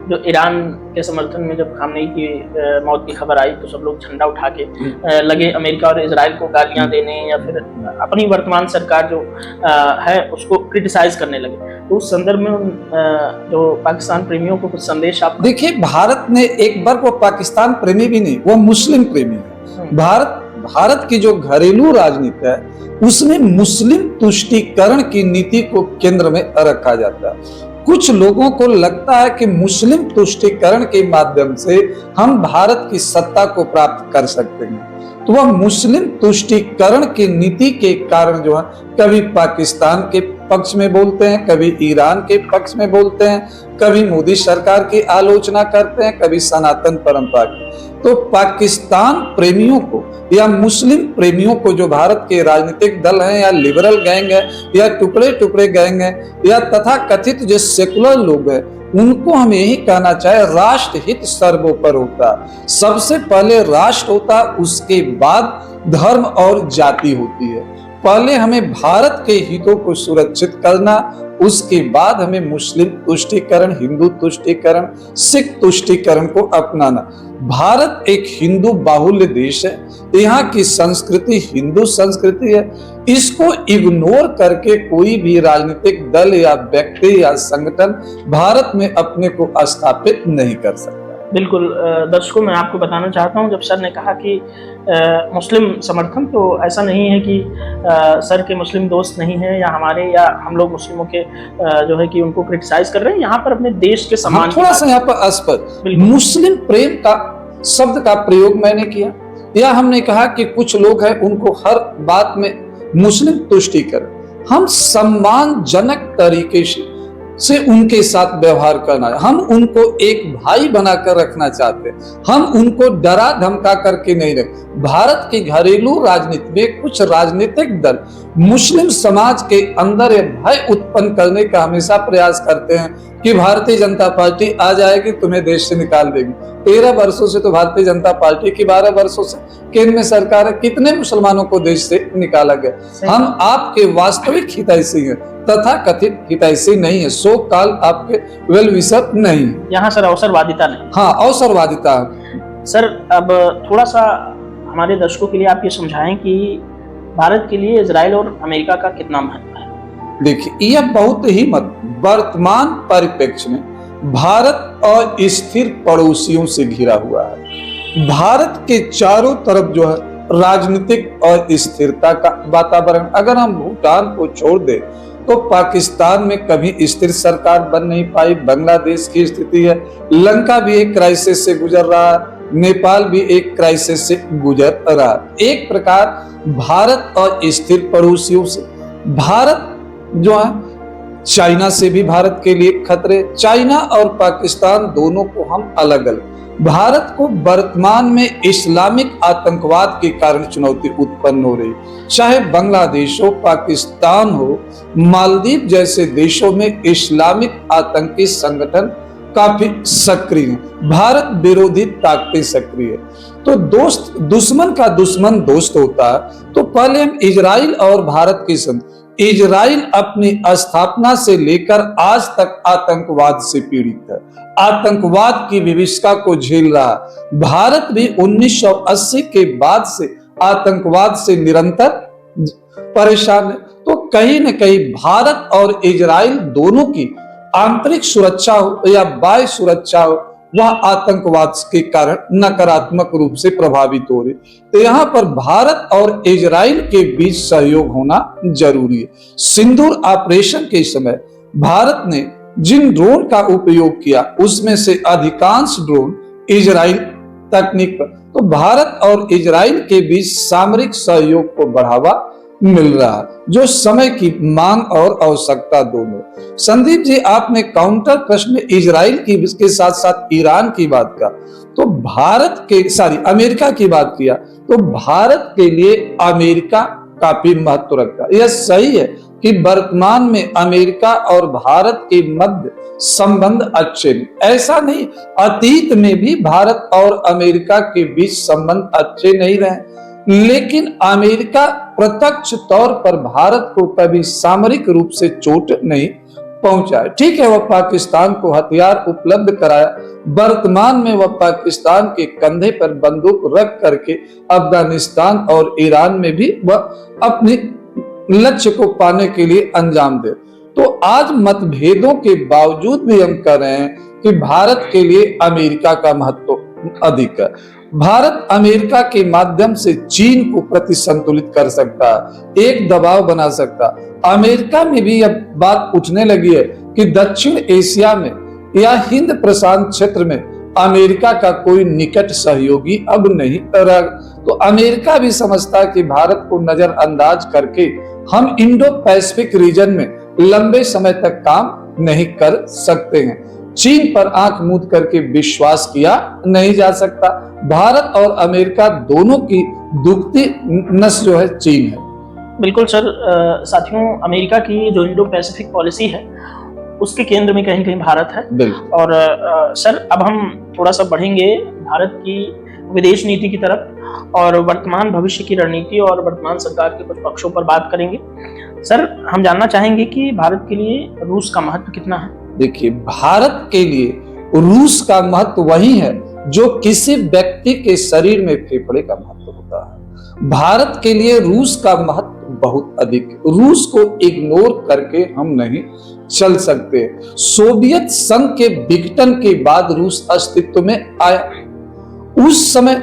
जो ईरान के समर्थन में जब खामनेई की मौत की खबर आई तो सब लोग झंडा उठा के लगे अमेरिका और इजराइल को गालियां देने या फिर अपनी वर्तमान सरकार जो है उसको क्रिटिसाइज करने लगे। तो उस संदर्भ में जो पाकिस्तान प्रेमियों को कुछ संदेश आप देखिए, भारत ने एक बार वो पाकिस्तान प्रेमी भी नहीं, वो मुस्लिम प्रेमी है। भारत की जो घरेलू राजनीति है उसमें मुस्लिम तुष्टीकरण की नीति को केंद्र में रखा जाता है। कुछ लोगों को लगता है कि मुस्लिम तुष्टीकरण के माध्यम से हम भारत की सत्ता को प्राप्त कर सकते हैं, तो वह मुस्लिम तुष्टीकरण की नीति के कारण जो है कभी पाकिस्तान के पक्ष में बोलते हैं, कभी ईरान के पक्ष में बोलते हैं, कभी मोदी सरकार की आलोचना करते हैं, कभी सनातन परंपरा की। तो पाकिस्तान प्रेमियों को या मुस्लिम प्रेमियों को जो भारत के राजनीतिक दल हैं या लिबरल गैंग है या टुकड़े टुकड़े गैंग है या तथा कथित जो सेकुलर लोग हैं, उनको हम यही कहना चाहे, राष्ट्र हित सर्वोपर होता, सबसे पहले राष्ट्र होता, उसके बाद धर्म और जाति होती है। पहले हमें भारत के हितों को सुरक्षित करना, उसके बाद हमें मुस्लिम तुष्टीकरण, हिंदू तुष्टीकरण, सिख तुष्टीकरण को अपनाना। भारत एक हिंदू बाहुल्य देश है, यहाँ की संस्कृति हिंदू संस्कृति है। इसको इग्नोर करके कोई भी राजनीतिक दल या व्यक्ति या संगठन भारत में अपने को स्थापित नहीं कर सकता। बिल्कुल। दर्शकों, मैं आपको बताना चाहता हूं, जब सर ने कहा कि मुस्लिम समर्थन, तो ऐसा नहीं है कि सर के मुस्लिम दोस्त नहीं हैं या हमारे या हम लोग मुस्लिमों के जो है कि उनको क्रिटिसाइज कर रहे हैं। यहाँ पर अपने देश के सम्मान, थोड़ा सा यहाँ पर अस्पष्ट मुस्लिम प्रेम का शब्द का प्रयोग मैंने किया, या हमने कहा कि कुछ लोग हैं उनको हर बात में मुस्लिम तुष्टीकरण। हम सम्मानजनक तरीके से उनके साथ व्यवहार करना है, हम उनको एक भाई बनाकर रखना चाहते हैं, हम उनको डरा धमका करके नहीं रखते। भारत की घरेलू राजनीति में कुछ राजनीतिक दल मुस्लिम समाज के अंदर यह भय उत्पन्न करने का हमेशा प्रयास करते हैं कि भारतीय जनता पार्टी आ जाएगी, तुम्हें देश से निकाल देगी। 13 वर्षों से तो भारतीय जनता पार्टी की, 12 वर्षों से केंद्र में सरकार है, कितने मुसलमानों को देश से निकाला गया। हम आपके वास्तविक हितैषी हैं तथा कथित हितैषी नहीं है, सो काल आपके वेल विशर नहीं। यहाँ सर अवसरवादिता नहीं। हाँ, अवसरवादिता। सर, अब थोड़ा सा हमारे दर्शकों के लिए आप ये समझाएं कि भारत के लिए इजराइल और अमेरिका का कितना महत्व है। देखिए, यह बहुत ही वर्तमान परिप्रेक्ष्य में भारत अस्थिर पड़ोसियों से घिरा हुआ है। भारत के चारों तरफ जो है राजनीतिक अस्थिरता का वातावरण। अगर हम भूटान को छोड़ दें तो पाकिस्तान में कभी स्थिर सरकार बन नहीं पाई। बांग्लादेश की स्थिति है, लंका भी एक क्राइसिस से गुजर रहा है, नेपाल भी एक क्राइसिस से गुजर रहा है। एक प्रकार भारत और स्थिर पड़ोसियों से, भारत जो है चाइना से भी भारत के लिए खतरे। चाइना और पाकिस्तान दोनों को हम अलग अलग, भारत को वर्तमान में इस्लामिक आतंकवाद के कारण चुनौती उत्पन्न हो रही, चाहे बांग्लादेश हो, पाकिस्तान हो, मालदीव जैसे देशों में इस्लामिक आतंकी संगठन काफी सक्रिय है, भारत विरोधी ताकतें सक्रिय है। तो दोस्त दुश्मन का दुश्मन दोस्त होता है। तो पहले हम इजराइल और भारत की इजराइल अपनी स्थापना से लेकर आज तक आतंकवाद से पीड़ित है, आतंकवाद की विभीषिका को झेल रहा है। भारत भी 1980 के बाद से आतंकवाद से निरंतर परेशान है। तो कहीं न कहीं भारत और इजराइल दोनों की आंतरिक सुरक्षा हो या बाह्य सुरक्षा हो, वह आतंकवाद के कारण नकारात्मक रूप से प्रभावित हो रही। तो यहाँ पर भारत और इजराइल के बीच सहयोग होना जरूरी है। सिंदूर ऑपरेशन के समय भारत ने जिन ड्रोन का उपयोग किया उसमें से अधिकांश ड्रोन इजराइल तकनीक पर, तो भारत और इजराइल के बीच सामरिक सहयोग को बढ़ावा मिल रहा है, जो समय की मांग और आवश्यकता दोनों। संदीप जी, आपने काउंटर प्रश्न इजराइल की के साथ साथ ईरान की बात का, तो अमेरिका की बात किया, तो भारत के लिए अमेरिका काफी महत्व रखता। यह सही है कि वर्तमान में अमेरिका और भारत के मध्य संबंध अच्छे नहीं, ऐसा नहीं, अतीत में भी भारत और अमेरिका के बीच संबंध अच्छे नहीं रहे, लेकिन अमेरिका प्रत्यक्ष तौर पर भारत को कभी सामरिक रूप से चोट नहीं पहुंचाए। ठीक है, वह पाकिस्तान को हथियार उपलब्ध कराया, वर्तमान में वह पाकिस्तान के कंधे पर बंदूक रख करके अफगानिस्तान और ईरान में भी वह अपने लक्ष्य को पाने के लिए अंजाम दे। तो आज मतभेदों के बावजूद भी हम कह रहे हैं कि भारत के लिए अमेरिका का महत्व अधिक है। भारत अमेरिका के माध्यम से चीन को प्रतिसंतुलित कर सकता है, एक दबाव बना सकता है। अमेरिका में भी अब बात उठने लगी है कि दक्षिण एशिया में या हिंद प्रशांत क्षेत्र में अमेरिका का कोई निकट सहयोगी अब नहीं रहा। तो अमेरिका भी समझता है कि भारत को नजरअंदाज करके हम इंडो पैसिफिक रीजन में लंबे समय तक काम नहीं कर सकते हैं। चीन पर आंख मूंद करके विश्वास किया नहीं जा सकता। भारत और अमेरिका दोनों की दुखती नस जो है चीन है। बिल्कुल सर, साथियों, अमेरिका की जो इंडो पैसिफिक पॉलिसी है उसके केंद्र में कहीं कहीं भारत है। और सर, अब हम थोड़ा सा बढ़ेंगे भारत की विदेश नीति की तरफ और वर्तमान भविष्य की रणनीति और वर्तमान सरकार के कुछ पक्षों पर बात करेंगे। सर, हम जानना चाहेंगे कि भारत के लिए रूस का महत्व कितना है? देखिए, भारत के लिए रूस का महत्व वही है जो किसी व्यक्ति के शरीर में फेफड़े का महत्व होता है। भारत के लिए रूस का महत्व बहुत अधिक है। रूस को इग्नोर करके हम नहीं चल सकते। सोवियत संघ के विघटन के बाद रूस अस्तित्व में आया। उस समय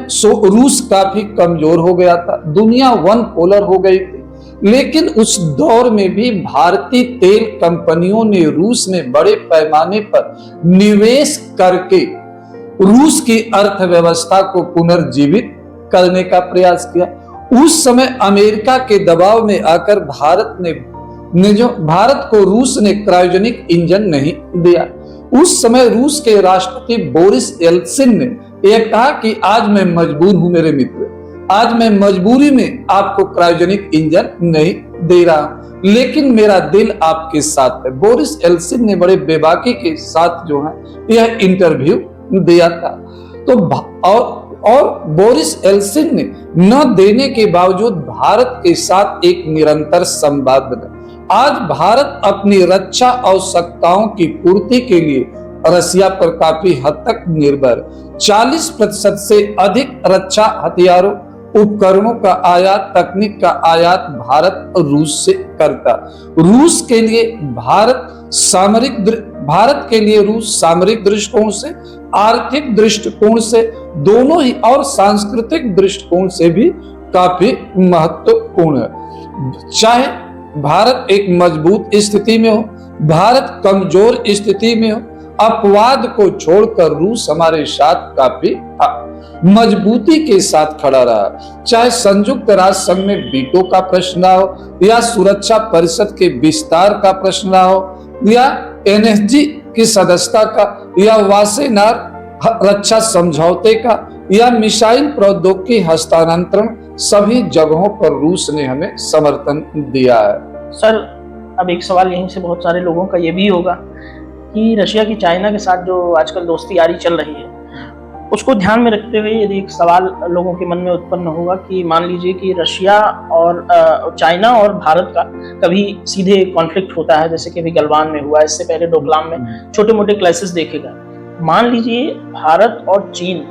रूस काफी कमजोर हो गया था, दुनिया वन पोलर हो गई थी। लेकिन उस दौर में भी भारतीय तेल कंपनियों ने रूस में बड़े पैमाने पर निवेश करके रूस की अर्थव्यवस्था को पुनर्जीवित करने का प्रयास किया। उस समय अमेरिका के दबाव में आकर भारत को रूस ने क्रायोजेनिक इंजन नहीं दिया। उस समय रूस के राष्ट्रपति बोरिस येल्त्सिन ने यह कहा कि आज मैं मजबूर हूं मेरे मित्र, आज मैं मजबूरी में आपको क्रायोजेनिक इंजन नहीं दे रहा, लेकिन मेरा दिल आपके साथ है। बोरिस येल्त्सिन ने बड़े बेबाकी के साथ जो है यह इंटरव्यू दिया था। तो और बोरिस येल्त्सिन ने न देने के बावजूद भारत के साथ एक निरंतर संवाद बना। आज भारत अपनी रक्षा आवश्यकताओं की पूर्ति के लिए रसिया पर काफी हद तक निर्भर। 40% से अधिक रक्षा हथियारों, उपकरणों का आयात, तकनीक का आयात भारत रूस से करता। रूस के लिए रूस सामरिक दृष्टिकोण से, आर्थिक दृष्टिकोण से, दोनों ही, और सांस्कृतिक दृष्टिकोण से भी काफी महत्वपूर्ण है। चाहे भारत एक मजबूत स्थिति में हो, भारत कमजोर स्थिति में हो, अपवाद को छोड़कर रूस हमारे साथ काफी मजबूती के साथ खड़ा रहा। चाहे संयुक्त राष्ट्र संघ में वीटो का प्रश्न हो, या सुरक्षा परिषद के विस्तार का प्रश्न हो, या एनएसजी की सदस्यता का, या वासेनार रक्षा समझौते का, या मिसाइल प्रौद्योगिकी हस्तांतरण, सभी जगहों पर रूस ने हमें समर्थन दिया है। सर, अब एक सवाल यहीं से बहुत सारे लोगों का ये भी होगा कि रशिया की चाइना के साथ जो आजकल दोस्ती यारी चल रही है, उसको ध्यान में रखते हुए यदि एक सवाल लोगों के मन में उत्पन्न होगा कि मान लीजिए कि रशिया और चाइना और भारत का कभी सीधे कॉन्फ्लिक्ट होता है, जैसे कि अभी गलवान में हुआ, इससे पहले डोकलाम में छोटे मोटे क्लाइसिस देखे गए। मान लीजिए भारत और चीन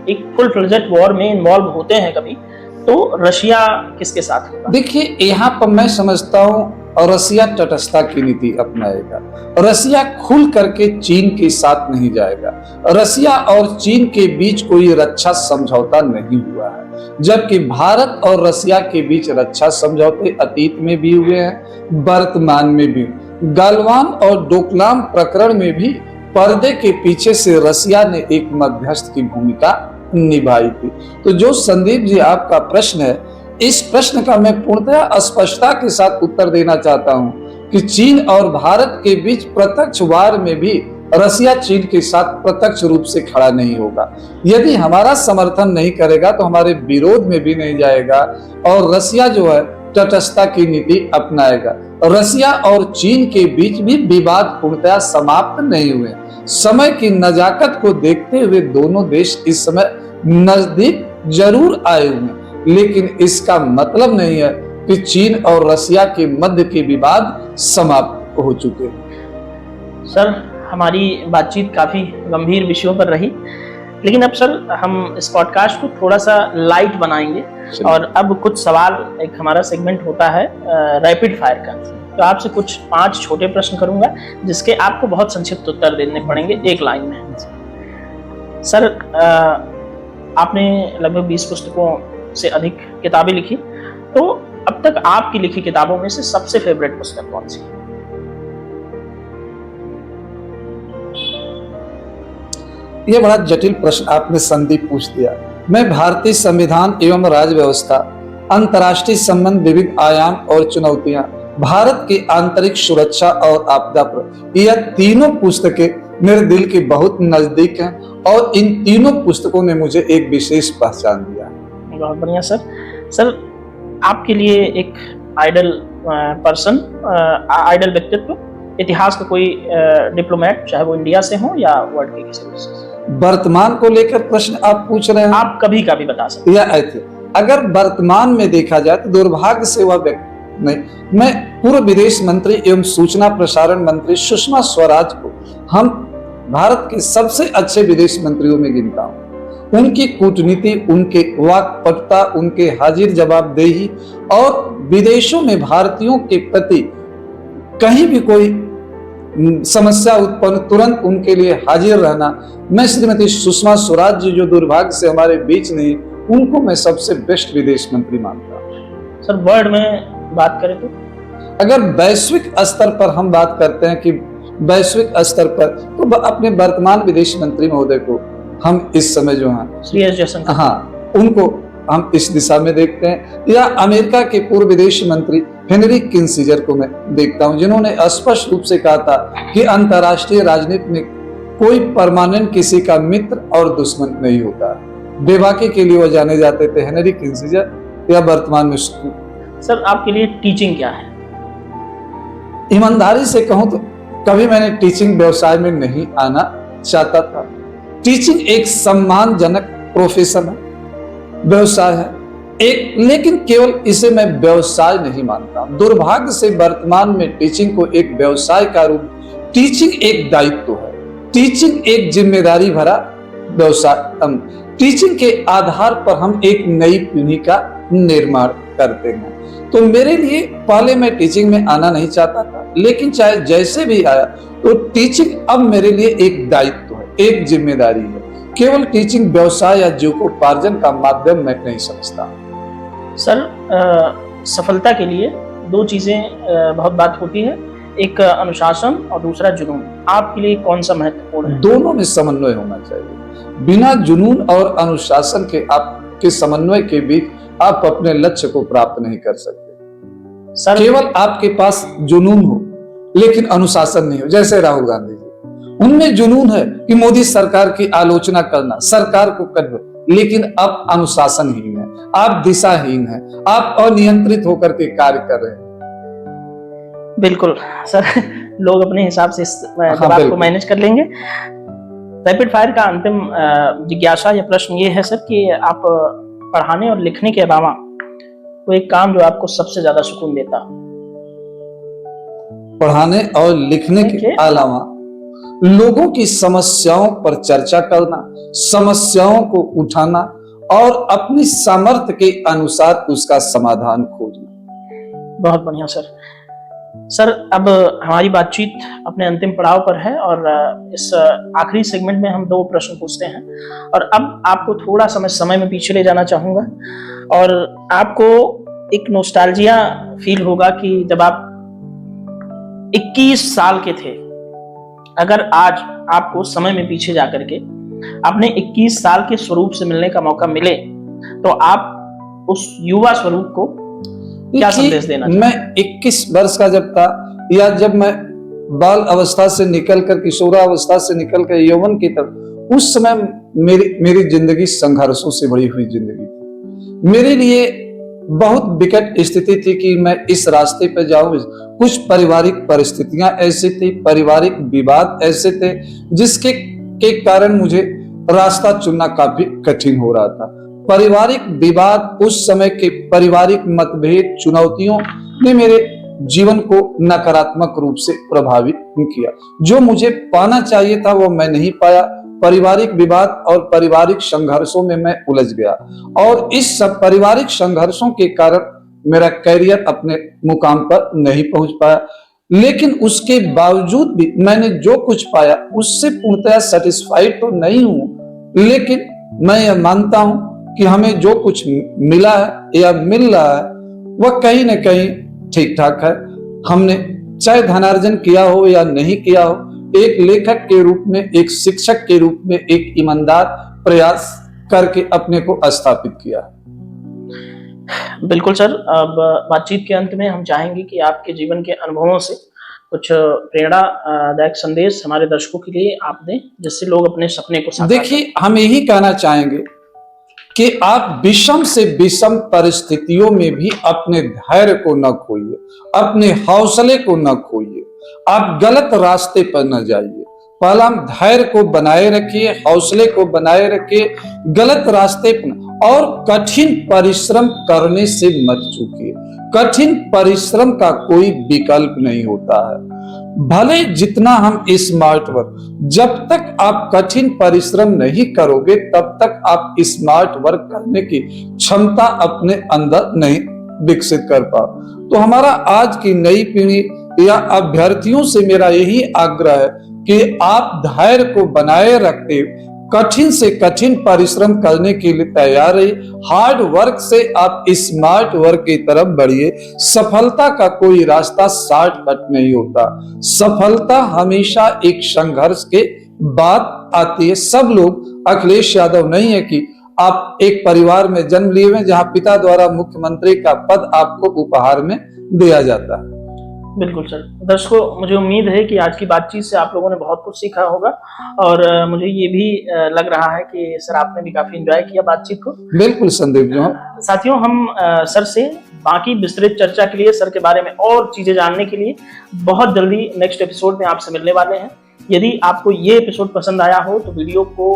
एक फुल फ्लेजेड वॉर में इन्वॉल्व होते हैं कभी, तो रशिया किसके साथ होगा? देखिए, यहाँ पर मैं समझता हूँ रसिया तटस्थता की नीति अपनाएगा। रसिया खुल करके चीन के साथ नहीं जाएगा। रसिया और चीन के बीच कोई रक्षा समझौता नहीं हुआ है, जबकि भारत और रसिया के बीच रक्षा समझौते अतीत में भी हुए हैं, वर्तमान में भी। गलवान और डोकलाम प्रकरण में भी पर्दे के पीछे से रसिया ने एक मध्यस्थ की भूमिका निभाई थी। तो जो संदीप जी आपका प्रश्न है, इस प्रश्न का मैं पूर्णतः स्पष्टता के साथ उत्तर देना चाहता हूं कि चीन और भारत के बीच प्रत्यक्ष वार में भी रसिया चीन के साथ प्रत्यक्ष रूप से खड़ा नहीं होगा। यदि हमारा समर्थन नहीं करेगा तो हमारे विरोध में भी नहीं जाएगा, और रसिया जो है तटस्थता की नीति अपनाएगा। रसिया और चीन के बीच भी विवाद पूर्णतः समाप्त नहीं हुए। समय की नजाकत को देखते हुए दोनों देश इस समय नजदीक जरूर आए हुए हैं, लेकिन इसका मतलब नहीं है कि चीन और रसिया के मध्य के विवाद समाप्त हो चुके हैं। सर, हमारी बातचीत काफ़ी गंभीर विषयों पर रही, लेकिन अब सर हम इस पॉडकास्ट को थोड़ा सा लाइट बनाएंगे और अब कुछ सवाल, एक हमारा सेगमेंट होता है रैपिड फायर का। तो आपसे कुछ 5 छोटे प्रश्न करूंगा जिसके आपको बहुत संक्षिप्त उत्तर देने पड़ेंगे एक लाइन में। सर, आपने लगभग 20 पुस्तकों से अधिक किताबें लिखी, तो अब तक आपकी लिखी किताबों में से सबसे फेवरेट पुस्तक कौन सी है? ये बड़ा जटिल प्रश्न आपने संदीप पूछ दिया। मैं भारतीय संविधान एवं राज्य व्यवस्था, अंतर्राष्ट्रीय संबंध, विविध आयाम और चुनौतियां, भारत की आंतरिक सुरक्षा और आपदा पर, यह तीनों पुस्तकें मेरे दिल के बहुत नजदीक हैं और इन तीनों पुस्तकों ने मुझे एक विशेष पहचान दिया। बहुत बढ़िया सर। सर, आपके लिए एक आइडल पर्सन, आइडल व्यक्तित्व, इतिहास का कोई डिप्लोमेट, चाहे वो इंडिया से हो या वर्ल्ड के किसी देश से? वर्तमान को लेकर प्रश्न आप पूछ रहे हैं? आप कभी का भी बता सकते हैं। या ऐसे अगर वर्तमान में देखा जाए तो दुर्भाग्य से वह व्यक्ति नहीं, मैं पूर्व विदेश मंत्री एवं सूचना प्रसारण मंत्री सुषमा स्वराज को हम भारत के सबसे अच्छे विदेश मंत्रियों में गिनता हूँ। उनकी कूटनीति, उनके वाक्पटुता, उनके हाजिर जवाबदेही और विदेशों में भारतीयों के प्रति कहीं भी कोई समस्या उत्पन्न तुरंत उनके लिए हाजिर रहना। मैं श्रीमती सुषमा स्वराज जी जो दुर्भाग्य से हमारे बीच नहीं, उनको मैं सबसे बेस्ट विदेश मंत्री मानता हूँ। सर, वर्ल्ड में बात करें तो अगर वैश्विक स्तर पर हम बात करते हैं कि वैश्विक स्तर पर, तो अपने वर्तमान विदेश मंत्री महोदय को हम इस समय जो हैं श्री एस जयशंकर, हाँ, उनको हम इस दिशा में देखते हैं। या अमेरिका के पूर्व विदेश मंत्री हेनरी किसिंजर को मैं देखता हूं, जिन्होंने स्पष्ट रूप से कहा था कि अंतर्राष्ट्रीय राजनीति में कोई परमानेंट किसी का मित्र और दुश्मन नहीं होता। बेबाकी के लिए वो जाने जाते थे, हेनरी किसिंजर। या वर्तमान में सर, आपके लिए टीचिंग क्या है? ईमानदारी से कहूं तो कभी मैंने टीचिंग व्यवसाय में नहीं आना चाहता था। टीचिंग एक सम्मानजनक प्रोफेशन है, व्यवसाय है एक, लेकिन केवल इसे मैं व्यवसाय नहीं मानता। दुर्भाग्य से वर्तमान में टीचिंग को एक व्यवसाय का रूप, टीचिंग एक दायित्व है, टीचिंग एक जिम्मेदारी भरा व्यवसाय। टीचिंग के आधार पर हम एक नई पीढ़ी का निर्माण करते हैं। तो मेरे लिए पहले मैं टीचिंग में आना नहीं चाहता था, लेकिन चाहे जैसे भी आया तो टीचिंग अब मेरे लिए एक दायित्व है, एक जिम्मेदारी है। केवल टीचिंग व्यवसाय या जीविकोपार्जन का माध्यम मैं नहीं समझता। सर, सफलता के लिए 2 चीजें बहुत बात होती है, एक अनुशासन और दूसरा जुनून। आपके लिए कौन सा महत्वपूर्ण है? दोनों में समन्वय होना चाहिए। बिना जुनून और अनुशासन के आपके समन्वय के बीच आप अपने लक्ष्य को प्राप्त नहीं कर सकते। सर, केवल आपके पास जुनून हो लेकिन अनुशासन नहीं हो, जैसे राहुल गांधी जी, उनमें जुनून है कि मोदी सरकार की आलोचना करना, सरकार को करना, लेकिन अब अनुशासनहीन है, आप दिशाहीन हैं, आप अनियंत्रित होकर के कार्य कर रहे हैं। बिल्कुल सर, लोग अपने हिसाब से इस बात को मैनेज कर लेंगे। रैपिड फायर का अंतिम जिज्ञासा या प्रश्न ये है सर कि आप पढ़ाने और लिखने के अलावा कोई एक काम जो आपको सबसे ज्यादा सुकून देता? पढ़ाने और लिखने के अलावा लोगों की समस्याओं पर चर्चा करना, समस्याओं को उठाना और अपनी सामर्थ्य के अनुसार उसका समाधान खोजना। बहुत बढ़िया सर। सर, अब हमारी बातचीत अपने अंतिम पड़ाव पर है और इस आखिरी सेगमेंट में हम 2 प्रश्न पूछते हैं और अब आपको थोड़ा समय में पीछे ले जाना चाहूंगा और आपको एक नोस्टैल्जिया फील होगा कि जब आप 21 साल के थे, अगर आज आपको समय में पीछे जाकर के अपने 21 साल के स्वरूप से मिलने का मौका मिले तो आप उस युवा स्वरूप को क्या संदेश देना चाहिए? मैं 21 वर्ष का जब था, या जब मैं बाल अवस्था से निकलकर किशोरावस्था से निकलकर यौवन की तरफ, उस समय मेरी जिंदगी संघर्षों से भरी हुई जिंदगी थी। मेरे लिए बहुत विकट स्थिति थी कि मैं इस रास्ते पर जाऊं। कुछ पारिवारिक परिस्थितियां ऐसी थी, पारिवारिक विवाद ऐसे थे जिसके कारण मुझे रास्ता चुनना काफी कठिन हो रहा था। पारिवारिक विवाद, उस समय के पारिवारिक मतभेद, चुनौतियों ने मेरे जीवन को नकारात्मक रूप से प्रभावित किया। जो मुझे पाना चाहिए था वो मैं नहीं पाया। पारिवारिक विवाद और पारिवारिक संघर्षों में मैं उलझ गया और इस सब पारिवारिक संघर्षों के कारण मेरा करियर अपने मुकाम पर नहीं पहुंच पाया। लेकिन उसके बावजूद भी मैंने जो कुछ पाया उससे पूर्णतः सेटिस्फाइड तो नहीं हूं, लेकिन मैं यह मानता हूं कि हमें जो कुछ मिला है या मिल रहा है वह कहीं ना कहीं ठीक ठाक है। हमने चाहे धनार्जन किया हो या नहीं किया हो, एक लेखक के रूप में, एक शिक्षक के रूप में एक ईमानदार प्रयास करके अपने को स्थापित किया। बिल्कुल सर, अब बातचीत के अंत में हम चाहेंगे कि आपके जीवन के अनुभवों से कुछ प्रेरणादायक संदेश हमारे दर्शकों के लिए आप दें, जिससे लोग अपने सपने को साकार करें। देखिए, हम यही कहना चाहेंगे कि आप विषम से विषम परिस्थितियों में भी अपने धैर्य को न खोइए, अपने हौसले को न खोइए, आप गलत रास्ते पर न जाइए। पहला हम धैर्य को बनाए रखिए, हौसले को बनाए रखिए, गलत रास्ते पर और कठिन परिश्रम करने से मत चूकिए। कठिन परिश्रम का कोई विकल्प नहीं होता है। भले जितना हम स्मार्ट वर्क, जब तक आप कठिन परिश्रम नहीं करोगे तब तक आप स्मार्ट वर्क करने की क्षमता अपने अंदर नहीं विकसित कर पाओ। तो हमारा आज की नई पीढ़ी या अभ्यर्थियों से मेरा यही आग्रह है कि आप धैर्य को बनाए रखते कठिन से कठिन परिश्रम करने के लिए तैयार रहिए। हार्ड वर्क से आप स्मार्ट वर्क की तरफ बढ़िए। सफलता का कोई रास्ता शॉर्टकट नहीं होता। सफलता हमेशा एक संघर्ष के बाद आती है। सब लोग अखिलेश यादव नहीं है कि आप एक परिवार में जन्म लिए हुए जहां पिता द्वारा मुख्यमंत्री का पद आपको उपहार में दिया जाता है। बिल्कुल सर। दर्शकों, मुझे उम्मीद है कि आज की बातचीत से आप लोगों ने बहुत कुछ सीखा होगा और मुझे ये भी लग रहा है कि सर आपने भी काफी एंजॉय किया बातचीत को। बिल्कुल संदीप जी। साथियों, हम सर से बाकी विस्तृत चर्चा के लिए, सर के बारे में और चीजें जानने के लिए बहुत जल्दी नेक्स्ट एपिसोड में आपसे मिलने वाले हैं। यदि आपको ये एपिसोड पसंद आया हो तो वीडियो को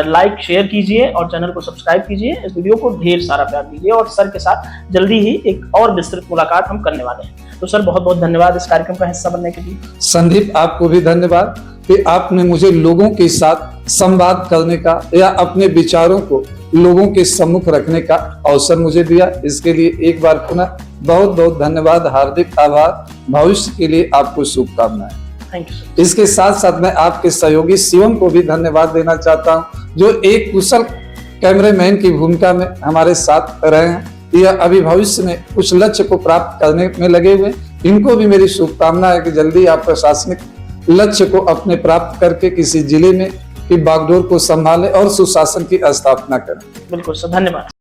लाइक शेयर कीजिए और चैनल को सब्सक्राइब कीजिए। इस वीडियो को ढेर सारा प्यार दीजिए और सर के साथ जल्दी ही एक और विस्तृत मुलाकात हम करने वाले हैं। तो सर, बहुत बहुत धन्यवाद इस कार्यक्रम का हिस्सा बनने के लिए। संदीप, आपको भी धन्यवाद कि आपने मुझे लोगों के साथ संवाद करने का या अपने विचारों को लोगों के सम्मुख रखने का अवसर मुझे दिया। इसके लिए एक बार पुनः बहुत बहुत धन्यवाद, हार्दिक आभार। भविष्य के लिए आपको शुभकामनाएं। Thank you. इसके साथ साथ मैं आपके सहयोगी शिवम को भी धन्यवाद देना चाहता हूं, जो एक कुशल कैमरामैन की भूमिका में हमारे साथ रहे हैं। यह अभी भविष्य में कुछ लक्ष्य को प्राप्त करने में लगे हुए। इनको भी मेरी शुभकामना है कि जल्दी आप प्रशासनिक लक्ष्य को अपने प्राप्त करके किसी जिले में की बागडोर को संभालें और सुशासन की स्थापना करें। बिल्कुल सर, धन्यवाद।